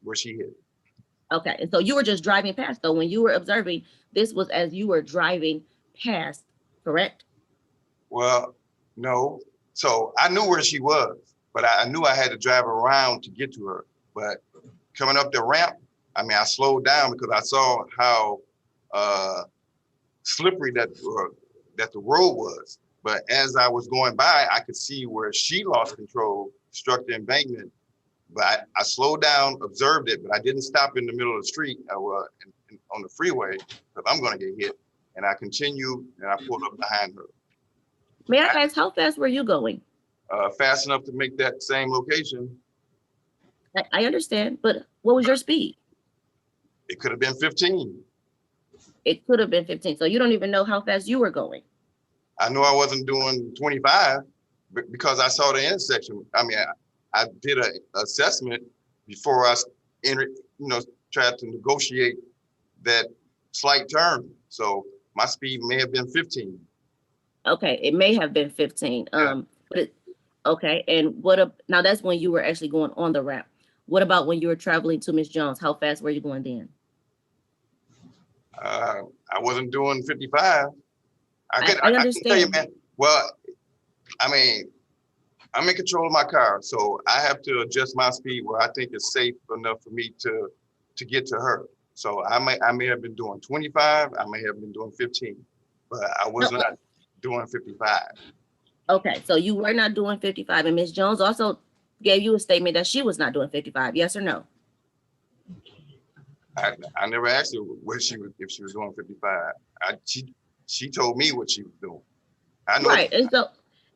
where she hit. Okay, and so you were just driving past, though, when you were observing, this was as you were driving past, correct? Well, no. So I knew where she was, but I knew I had to drive around to get to her. But coming up the ramp, I mean, I slowed down because I saw how slippery that the road was. But as I was going by, I could see where she lost control, struck the embankment. But I slowed down, observed it, but I didn't stop in the middle of the street on the freeway because I'm going to get hit. And I continued and I pulled up behind her. May I ask, how fast were you going? Fast enough to make that same location. I understand, but what was your speed? It could have been 15. It could have been 15. So you don't even know how fast you were going. I knew I wasn't doing 25 because I saw the intersection. I mean, I did an assessment before I tried to negotiate that slight turn. So My speed may have been 15. Okay, it may have been 15. But okay, and now that's when you were actually going on the ramp. What about when you were traveling to Miss Jones? How fast were you going then? I wasn't doing 55. I can understand. tell you, man. Well, I mean, I'm in control of my car, so I have to adjust my speed where I think it's safe enough for me to get to her. So I may have been doing 25. I may have been doing 15, but I was not doing 55. Okay, so you were not doing 55, and Miss Jones also gave you a statement that she was not doing 55. Yes or no? I never asked her what if she was doing 55. She told me what she was doing. I know. Right,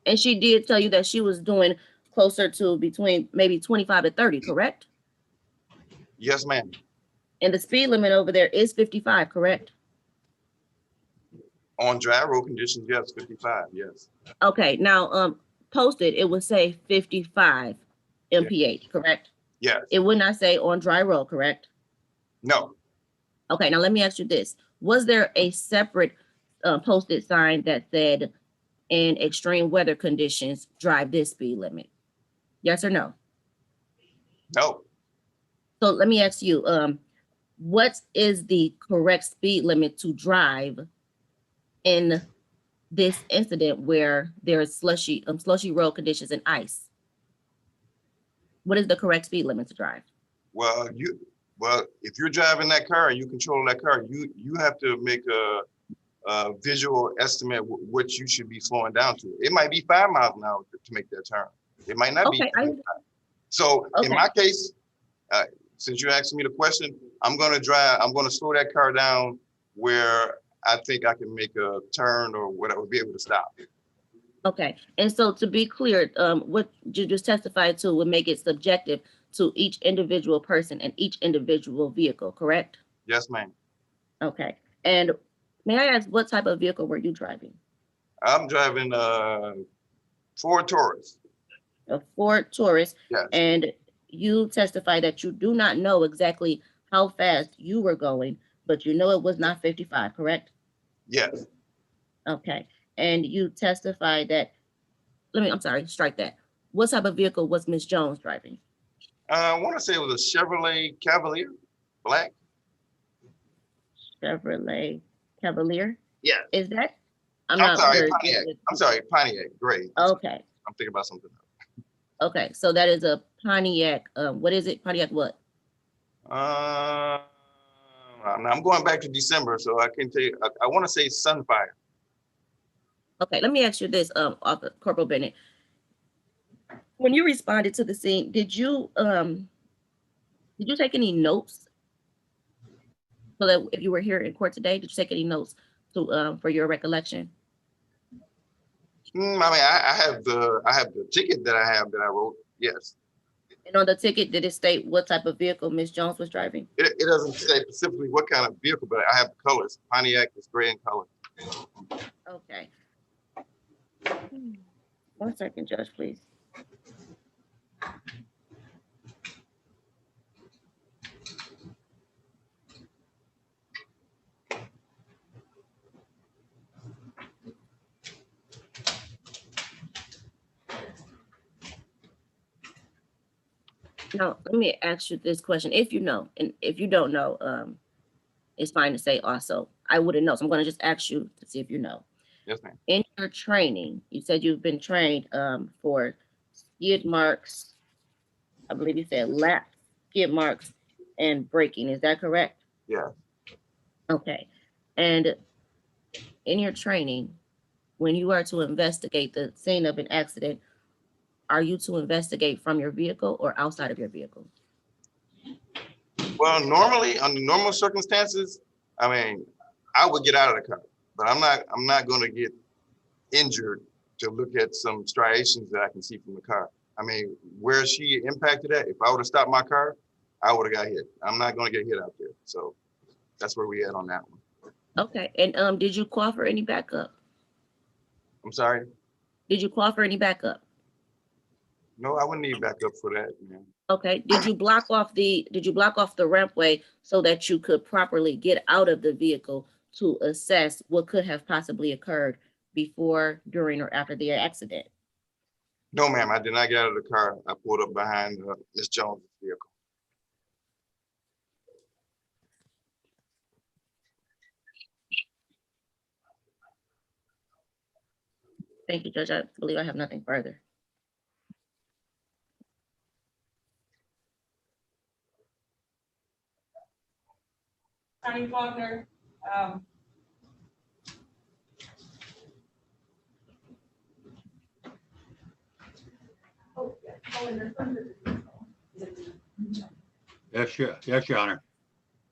and she did tell you that she was doing closer to between maybe 25 to 30, correct? Yes, ma'am. And the speed limit over there is 55, correct? On dry road conditions, yes, 55, yes. Okay, now posted it would say 55 mph, correct? Yes. It would not say on dry road, correct? No. Okay, now let me ask you this. Was there a separate posted sign that said in extreme weather conditions, drive this speed limit? Yes or no? No. So let me ask you, what is the correct speed limit to drive in this incident where there is slushy road conditions and ice? What is the correct speed limit to drive? Well, if you're driving that car and you control that car, you have to make a visual estimate what you should be slowing down to. It might be 5 miles an hour to make that turn. It might not be. So in my case, since you asked me the question, I'm going to slow that car down where I think I can make a turn or whatever, be able to stop. Okay, and so to be clear, what you just testified to would make it subjective to each individual person and each individual vehicle, correct? Yes, ma'am. Okay, and may I ask what type of vehicle were you driving? I'm driving a Ford Taurus. A Ford Taurus. Yes. And you testified that you do not know exactly how fast you were going, but you know it was not 55, correct? Yes. Okay, and you testified that, I'm sorry, strike that. What type of vehicle was Miss Jones driving? I want to say it was a Chevrolet Cavalier, black. Chevrolet Cavalier? Yes. Is that? I'm sorry, Pontiac, gray. Okay. I'm thinking about something else. Okay, so that is a Pontiac. What is it? Pontiac what? I'm going back to December, so I can tell you. I want to say Sunfire. Okay, let me ask you this, Corporal Bennett. When you responded to the scene, did you take any notes? So that if you were here in court today, did you take any notes for your recollection? I mean, I have the ticket that I wrote. Yes. And on the ticket, did it state what type of vehicle Miss Jones was driving? It doesn't say specifically what kind of vehicle, but I have the colors. Pontiac is gray in color. Okay. 1 second, Judge, please. Now, let me ask you this question. If you know, and if you don't know, it's fine to say also. I wouldn't know, so I'm going to just ask you to see if you know. Yes, ma'am. In your training, you said you've been trained for skid marks. I believe you said lap, skid marks, and braking. Is that correct? Yeah. Okay. And in your training, when you are to investigate the scene of an accident, are you to investigate from your vehicle or outside of your vehicle? Well, normally under normal circumstances, I mean, I would get out of the car, but I'm not going to get injured to look at some striations that I can see from the car. I mean, where she impacted at, if I would have stopped my car, I would have got hit. I'm not going to get hit out there. So that's where we at on that one. Okay. And did you call for any backup? I'm sorry? Did you call for any backup? No, I wouldn't need backup for that, man. Okay. Did you block off the rampway so that you could properly get out of the vehicle to assess what could have possibly occurred before, during, or after the accident? No, ma'am, I did not get out of the car. I pulled up behind Ms. Jones' vehicle. Thank you, Judge. I believe I have nothing further. Attorney Faulkner, Yes, your honor.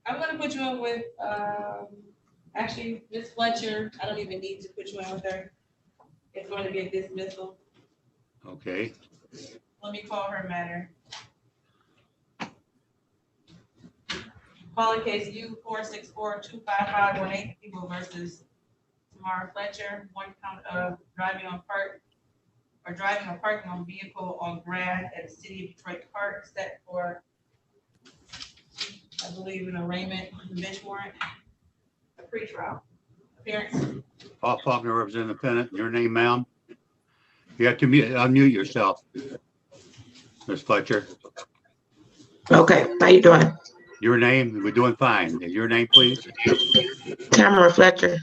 I'm gonna put you in with, actually, Ms. Fletcher, I don't even need to put you in with her. It's going to be a dismissal. Okay. Let me call her matter. Calling case U 464-25518, people versus Tamara Fletcher, one count of driving or parking on vehicle on grass at the City of Detroit Park, set for, I believe, an arraignment, bench warrant, a pretrial appearance. Paul Faulkner, representing the defendant. Your name, ma'am? You have to unmute yourself, Ms. Fletcher. Okay, how you doing? Your name? We're doing fine. Your name, please? Tamara Fletcher.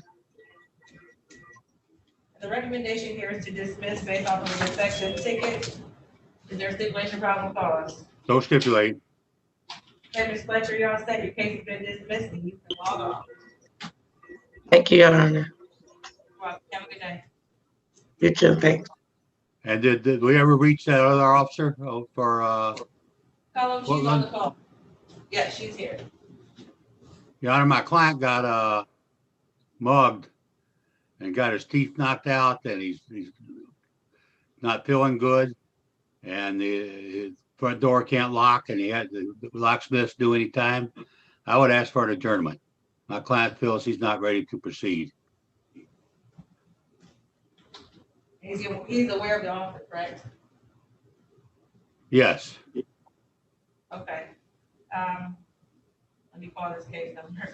The recommendation here is to dismiss based off of the defective ticket. Is there a stipulation probable cause? So stipulate. Okay, Ms. Fletcher, y'all said your case has been dismissed and you can log off. Thank you, Your Honor. Well, have a good day. You too, thanks. And did we ever reach that other officer for, Call him, she's on the call. Yeah, she's here. Your Honor, my client got mugged and got his teeth knocked out, and he's not feeling good, and his front door can't lock, and he had the locksmiths do any time. I would ask for an adjournment. My client feels he's not ready to proceed. He's aware of the offer, correct? Yes. Okay. Let me call this case number.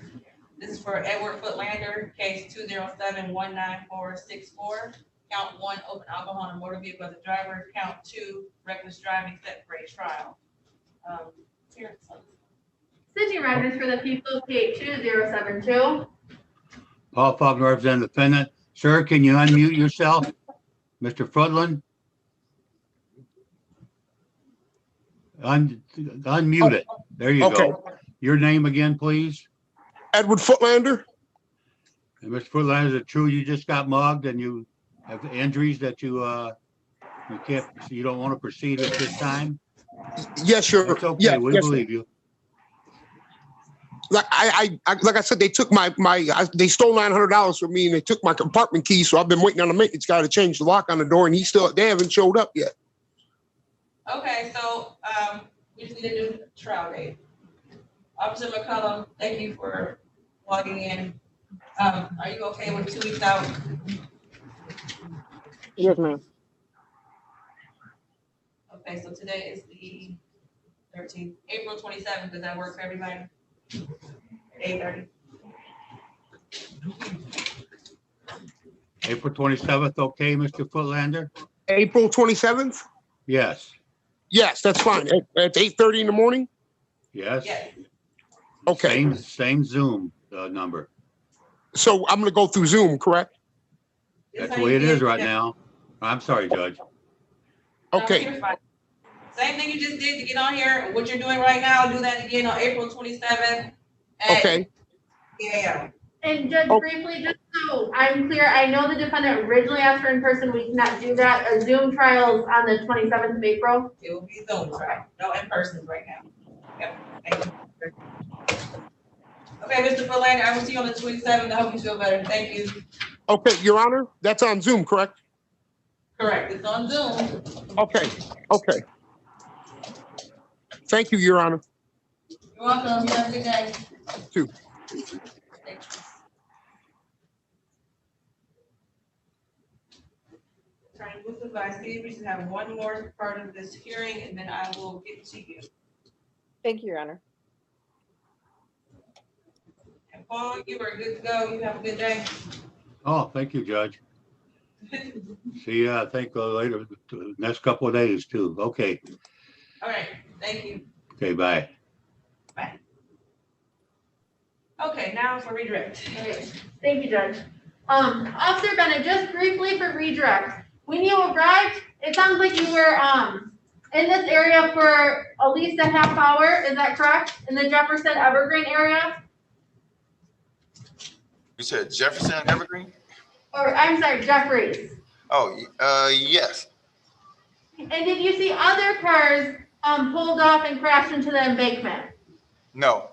This is for Edward Footlander, case 207-19464. Count 1, open alcohol on a motor vehicle as a driver. Count 2, reckless driving, set for a trial. Sitting records for the people, P8072. Paul Faulkner, representing the defendant. Sir, can you unmute yourself? Mr. Footland? Unmute it. There you go. Your name again, please? Edward Footlander. And Mr. Footlander, is it true you just got mugged and you have injuries that you don't want to proceed at this time? Yes, sure. It's okay. We believe you. Like like I said, they took they stole $900 from me and they took my compartment key. So I've been waiting on the maintenance guy to change the lock on the door, and they haven't showed up yet. Okay, so we just need to do trial date. Officer McCullum, thank you for logging in. Are you okay with 2 weeks out? Yes, ma'am. Okay, so today is the 13th, April 27th. Does that work for everybody? 8:30. April 27th, okay, Mr. Footlander? April 27th? Yes. Yes, that's fine. At 8:30 in the morning? Yes. Yes. Okay. Same Zoom number. So I'm going to go through Zoom, correct? That's the way it is right now. I'm sorry, Judge. Okay. Same thing you just did to get on here. What you're doing right now, do that again on April 27th. Okay. Yeah. And Judge, briefly, just so I'm clear, I know the defendant originally asked for in person. We cannot do that. A Zoom trial is on the 27th of April. It will be Zoom trial, no in person right now. Yep. Thank you. Okay, Mr. Footlander, I will see you on the 27th. I hope you feel better. Thank you. Okay, Your Honor, that's on Zoom, correct? Correct. It's on Zoom. Okay. Okay. Thank you, Your Honor. You're welcome. You have a good day. Too. Attorney Wilson, I see we should have one more part of this hearing, and then I will get to you. Thank you, Your Honor. Paul, you are good to go. You have a good day. Oh, thank you, Judge. See ya, I think later, next couple of days too. Okay, All right, thank you. okay, bye. Okay, now for redirect. Okay, thank you, Judge. Officer Bennett, just briefly for redirect. When you arrived, it sounds like you were, in this area for at least a half hour, is that correct? In the Jefferson Evergreen area? You said Jefferson and Evergreen? Or, I'm sorry, Jeffries. Oh, yes. And did you see other cars, pulled off and crashed into the embankment? No,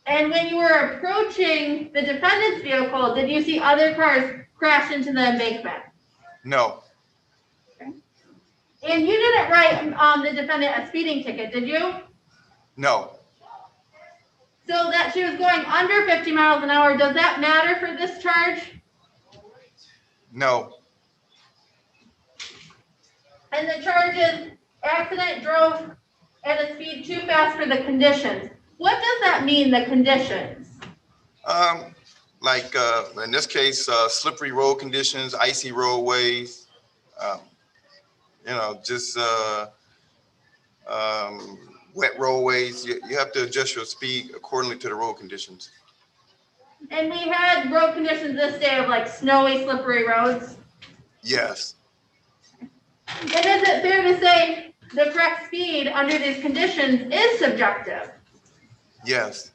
And when you were approaching the defendant's vehicle, did you see other cars crash into the embankment? no, And you didn't write the defendant a speeding ticket, did you? no, So that she was going under 50 miles an hour, does that matter for this charge? no, And the charge is accident drove at a speed too fast for the conditions. What does that mean, the conditions? like, in this case, slippery road conditions, icy roadways, you know, just, wet roadways. You have to adjust your speed accordingly to the road conditions. And we had road conditions this day of like snowy, slippery roads. Yes, And is it fair to say the correct speed under these conditions is subjective? yes,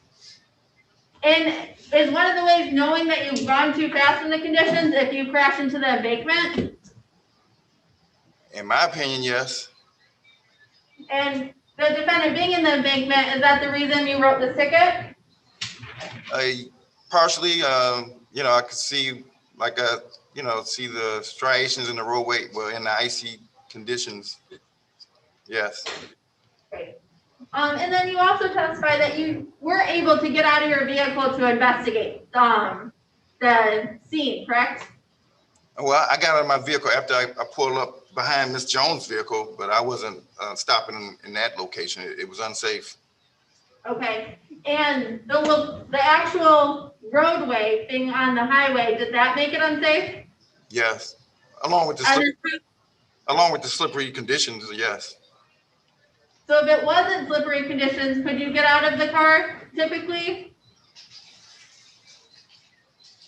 And is one of the ways knowing that you've gone too fast in the conditions if you crash into the embankment? in my opinion, yes. And the defendant being in the embankment, is that the reason you wrote the ticket? Partially, you know, I could see, like, you know, see the striations in the roadway, well, in the icy conditions. Yes, Great. And then you also testified that you were able to get out of your vehicle to investigate the scene, correct? well, I got out of my vehicle after I pulled up behind Miss Jones' vehicle, but I wasn't stopping in that location. It was unsafe. Okay. And the actual roadway being on the highway, did that make it unsafe? Yes, along with the slippery conditions, yes. So if it wasn't slippery conditions, could you get out of the car typically?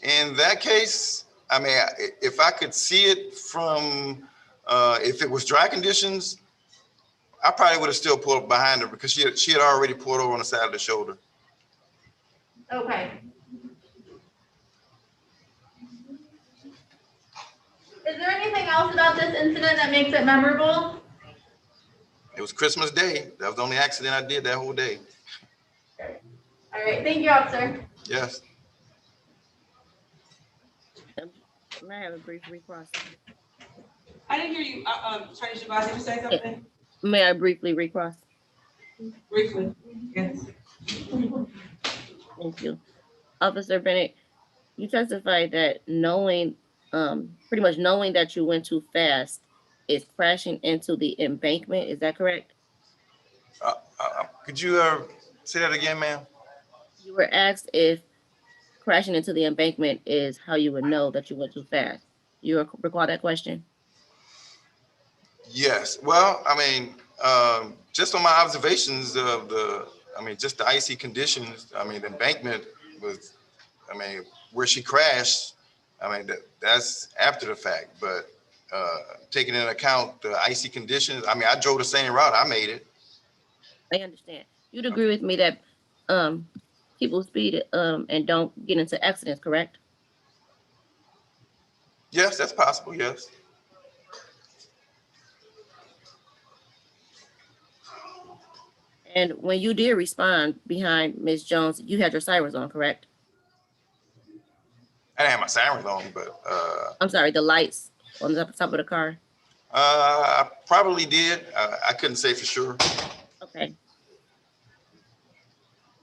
In that case, I mean, if I could see it from, if it was dry conditions, I probably would have still pulled behind her because she had already pulled over on the side of the shoulder. Okay. Is there anything else about this incident that makes it memorable? It was Christmas Day. That was the only accident I did that whole day. All right, thank you, officer. Yes. May I have a brief recross? I didn't hear you, Attorney Shabazz, did you say something? May I briefly recross? Briefly, yes. Thank you. Officer Bennett, you testified that pretty much knowing that you went too fast is crashing into the embankment. Is that correct? Could you say that again, ma'am? You were asked if crashing into the embankment is how you would know that you went too fast. You recall that question? Yes. Well, I mean, just on my observations of just the icy conditions, I mean, the embankment was, I mean, where she crashed, I mean, that's after the fact, but taking into account the icy conditions, I mean, I drove the same route, I made it. I understand. You'd agree with me that people speed and don't get into accidents, correct? Yes, that's possible, yes. And when you did respond behind Ms. Jones, you had your sirens on, correct? I didn't have my sirens on, but I'm sorry, the lights on the top of the car. I probably did. I couldn't say for sure. Okay.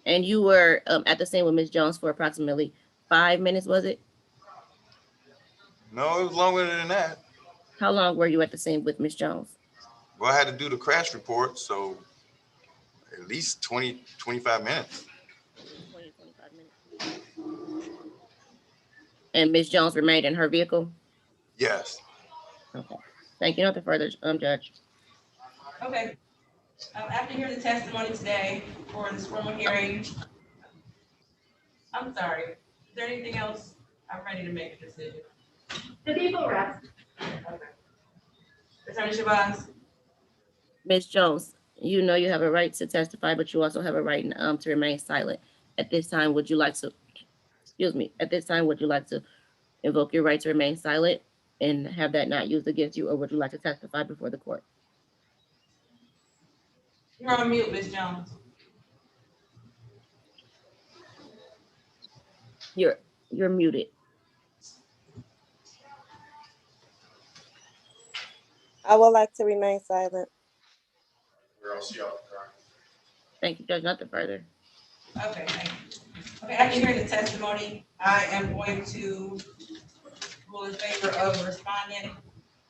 And you were at the scene with Ms. Jones for approximately 5 minutes, was it? No, it was longer than that. How long were you at the scene with Ms. Jones? Well, I had to do the crash report, so at least 20, 25 minutes. 20, 25 minutes. And Ms. Jones remained in her vehicle? Yes. Okay. Thank you. Nothing further, Judge. Okay. After hearing the testimony today for this formal hearing, I'm sorry, is there anything else? I'm ready to make a decision. The people rest. Okay. Attorney Shabazz? Ms. Jones, you know you have a right to testify, but you also have a right to remain silent. At this time, would you like to, at this time, would you like to invoke your right to remain silent and have that not used against you, or would you like to testify before the court? You're on mute, Ms. Jones. You're muted. I would like to remain silent. Thank you, Judge. Nothing further. Okay, thank you. Okay, after hearing the testimony, I am going to rule in favor of the respondent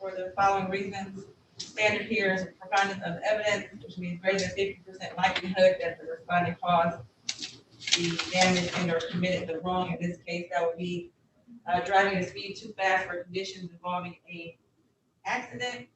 for the following reasons. Standard here is preponderance of evidence, which means greater than 50% likelihood that the respondent caused the damage and or committed the wrong. In this case, that would be driving the speed too fast for conditions involving a accident.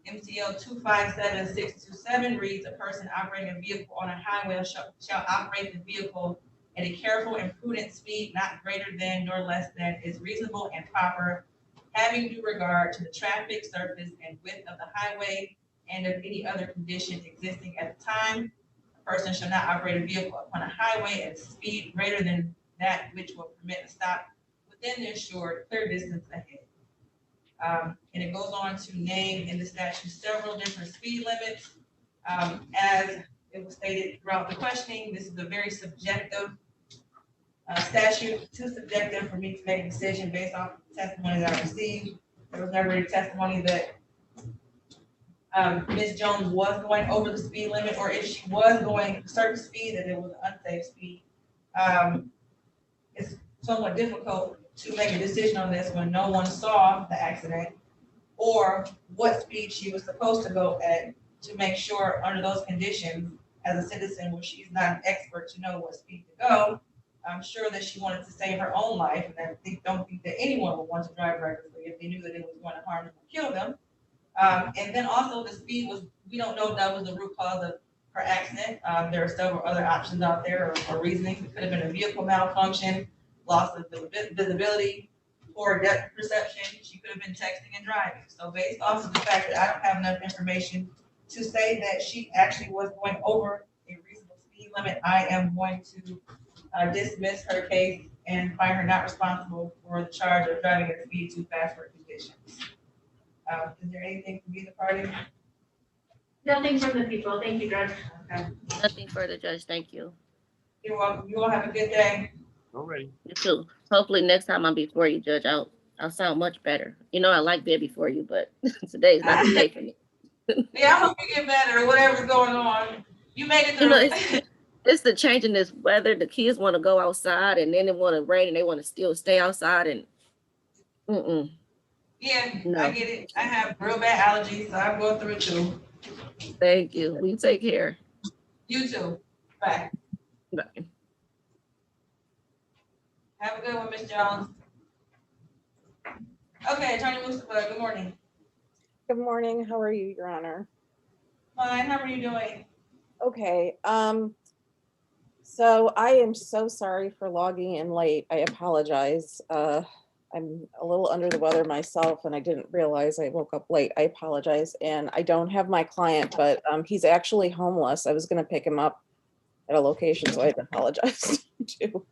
MCL 257627 reads, a person operating a vehicle on a highway shall operate the vehicle at a careful and prudent speed not greater than nor less than is reasonable and proper, having due regard to the traffic surface and width of the highway and of any other condition existing at the time. A person shall not operate a vehicle upon a highway at a speed greater than that which will permit a stop within the assured clear distance ahead. And it goes on to name in the statute several different speed limits. As it was stated throughout the questioning, this is a very subjective statute, too subjective for me to make a decision based off the testimony that I received. There was never any testimony that Ms. Jones was going over the speed limit, or if she was going a certain speed, that it was an unsafe speed. It's somewhat difficult to make a decision on this when no one saw the accident or what speed she was supposed to go at, to make sure under those conditions, as a citizen where she's not an expert to know what speed to go, I'm sure that she wanted to save her own life, and I don't think that anyone would want to drive recklessly if they knew that it was going to harm them or kill them. And then also the speed was, we don't know if that was the root cause of her accident. There are several other options out there or reasonings. It could have been a vehicle malfunction, loss of visibility, poor depth perception. She could have been texting and driving. So based off of the fact that I don't have enough information to say that she actually was going over a reasonable speed limit, I am going to dismiss her case and find her not responsible for the charge of driving at speed too fast for conditions. Is there anything from either party? Nothing from the people. Thank you, Judge. Okay. Nothing further, Judge. Thank you. You're welcome. You all have a good day. All right. You too. Hopefully next time I'm before you, Judge, I'll sound much better. You know I like being before you, but today's not the day for me. Yeah, I hope you get better, whatever's going on. You made it through. You know, it's the change in this weather. The kids want to go outside, and then it want to rain, and they want to still stay outside, and Yeah, No. I get it. I have real bad allergies, so I'm going through it too. Thank you. We take care. You too. Bye. Bye. Have a good one, Ms. Jones. Okay, Attorney Mustafa, good morning. Good morning. How are you, Your Honor? Fine, how are you doing? Okay. So I am so sorry for logging in late. I apologize. I'm a little under the weather myself, and I didn't realize I woke up late. I apologize. And I don't have my client, but he's actually homeless. I was going to pick him up at a location, so I apologize too.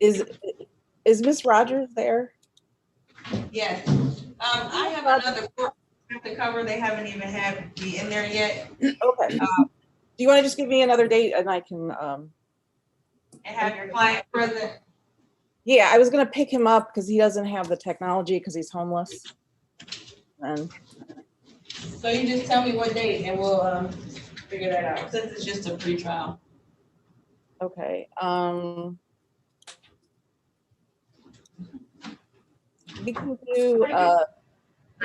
Is Miss Rogers there? Yes. I have another court to cover. They haven't even had me in there yet. Okay. Do you want to just give me another date and I can And have your client present? Yeah, I was gonna pick him up because he doesn't have the technology because he's homeless. And So you just tell me what date and we'll figure that out, since it's just a pre-trial. okay. We can do I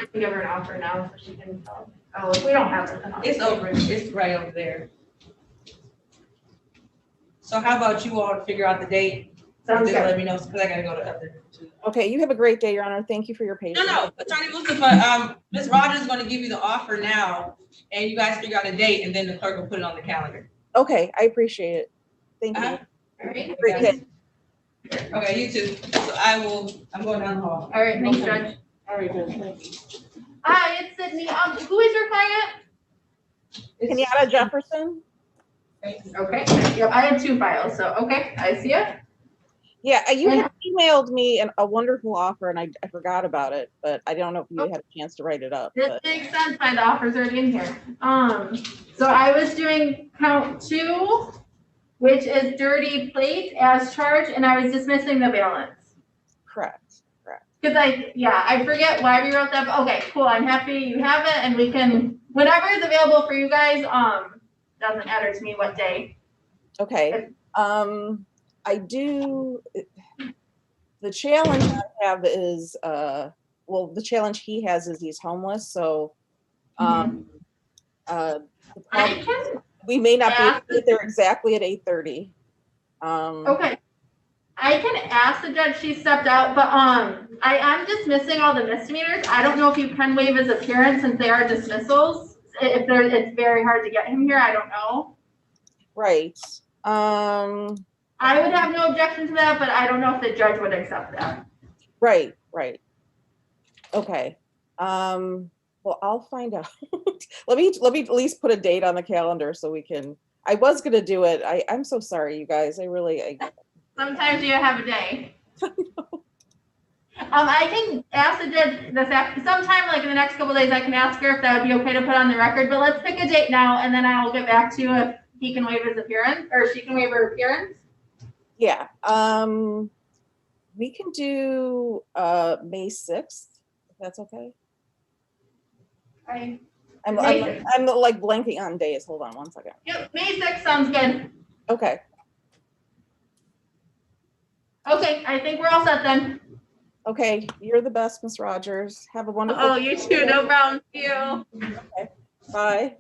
can give her an offer now so she can tell. Oh, we don't have it. It's over, it's right over there. So how about you all figure out the date? Sounds Then good. let me know, because I gotta go to other. Okay, you have a great day, Your Honor. Thank you for your patience. No, Attorney Mustafa, Ms. Rogers is gonna give you the offer now, and you guys figure out a date, and then the clerk will put it on the calendar. Okay, I appreciate it. Thank you. Uh-huh. All right. Great day. Okay, you too. So I'm going down the hall. All right, thanks, Judge. All right, Judge, thank you. Hi, it's Sydney. Who is your client? Kenyatta Jefferson? Okay, yep, I had 2 files, so, okay, I see it. Yeah, you had emailed me a wonderful offer and I forgot about it, but I don't know if you had a chance to write it up. This But makes sense, my offer's already in here. So I was doing count 2, which is dirty plate as charged, and I was dismissing the balance. correct. Cause I forget why we wrote that, but okay, cool, I'm happy you have it, and we can, whenever it's available for you guys, doesn't matter to me what day. Okay. I do, the challenge I have is, well, the challenge he has is he's homeless, so, the problem, we may not be able to get there exactly at 8:30. Okay. I can ask the judge, she stepped out, but, I am dismissing all the misdemeanors. I don't know if you can waive his appearance since they are dismissals. If it's very hard to get him here, I don't know. Right. I would have no objection to that, but I don't know if the judge would accept that. Right. Okay. Well, I'll find out. Let me at least put a date on the calendar so we can, I was gonna do it. I'm so sorry, you guys. Sometimes you have a day. I can ask the judge sometime like in the next couple days, I can ask her if that would be okay to put on the record, but let's pick a date now and then I'll get back to you if he can waive his appearance or she can waive her appearance. Yeah. We can do May 6th, if that's okay. I'm like blanking on days. Hold on one second. Yep, May 6th sounds good. Okay. Okay, I think we're all set then. Okay, you're the best, Miss Rogers. Have a wonderful Oh, you too. No problem. See you. Okay. Bye.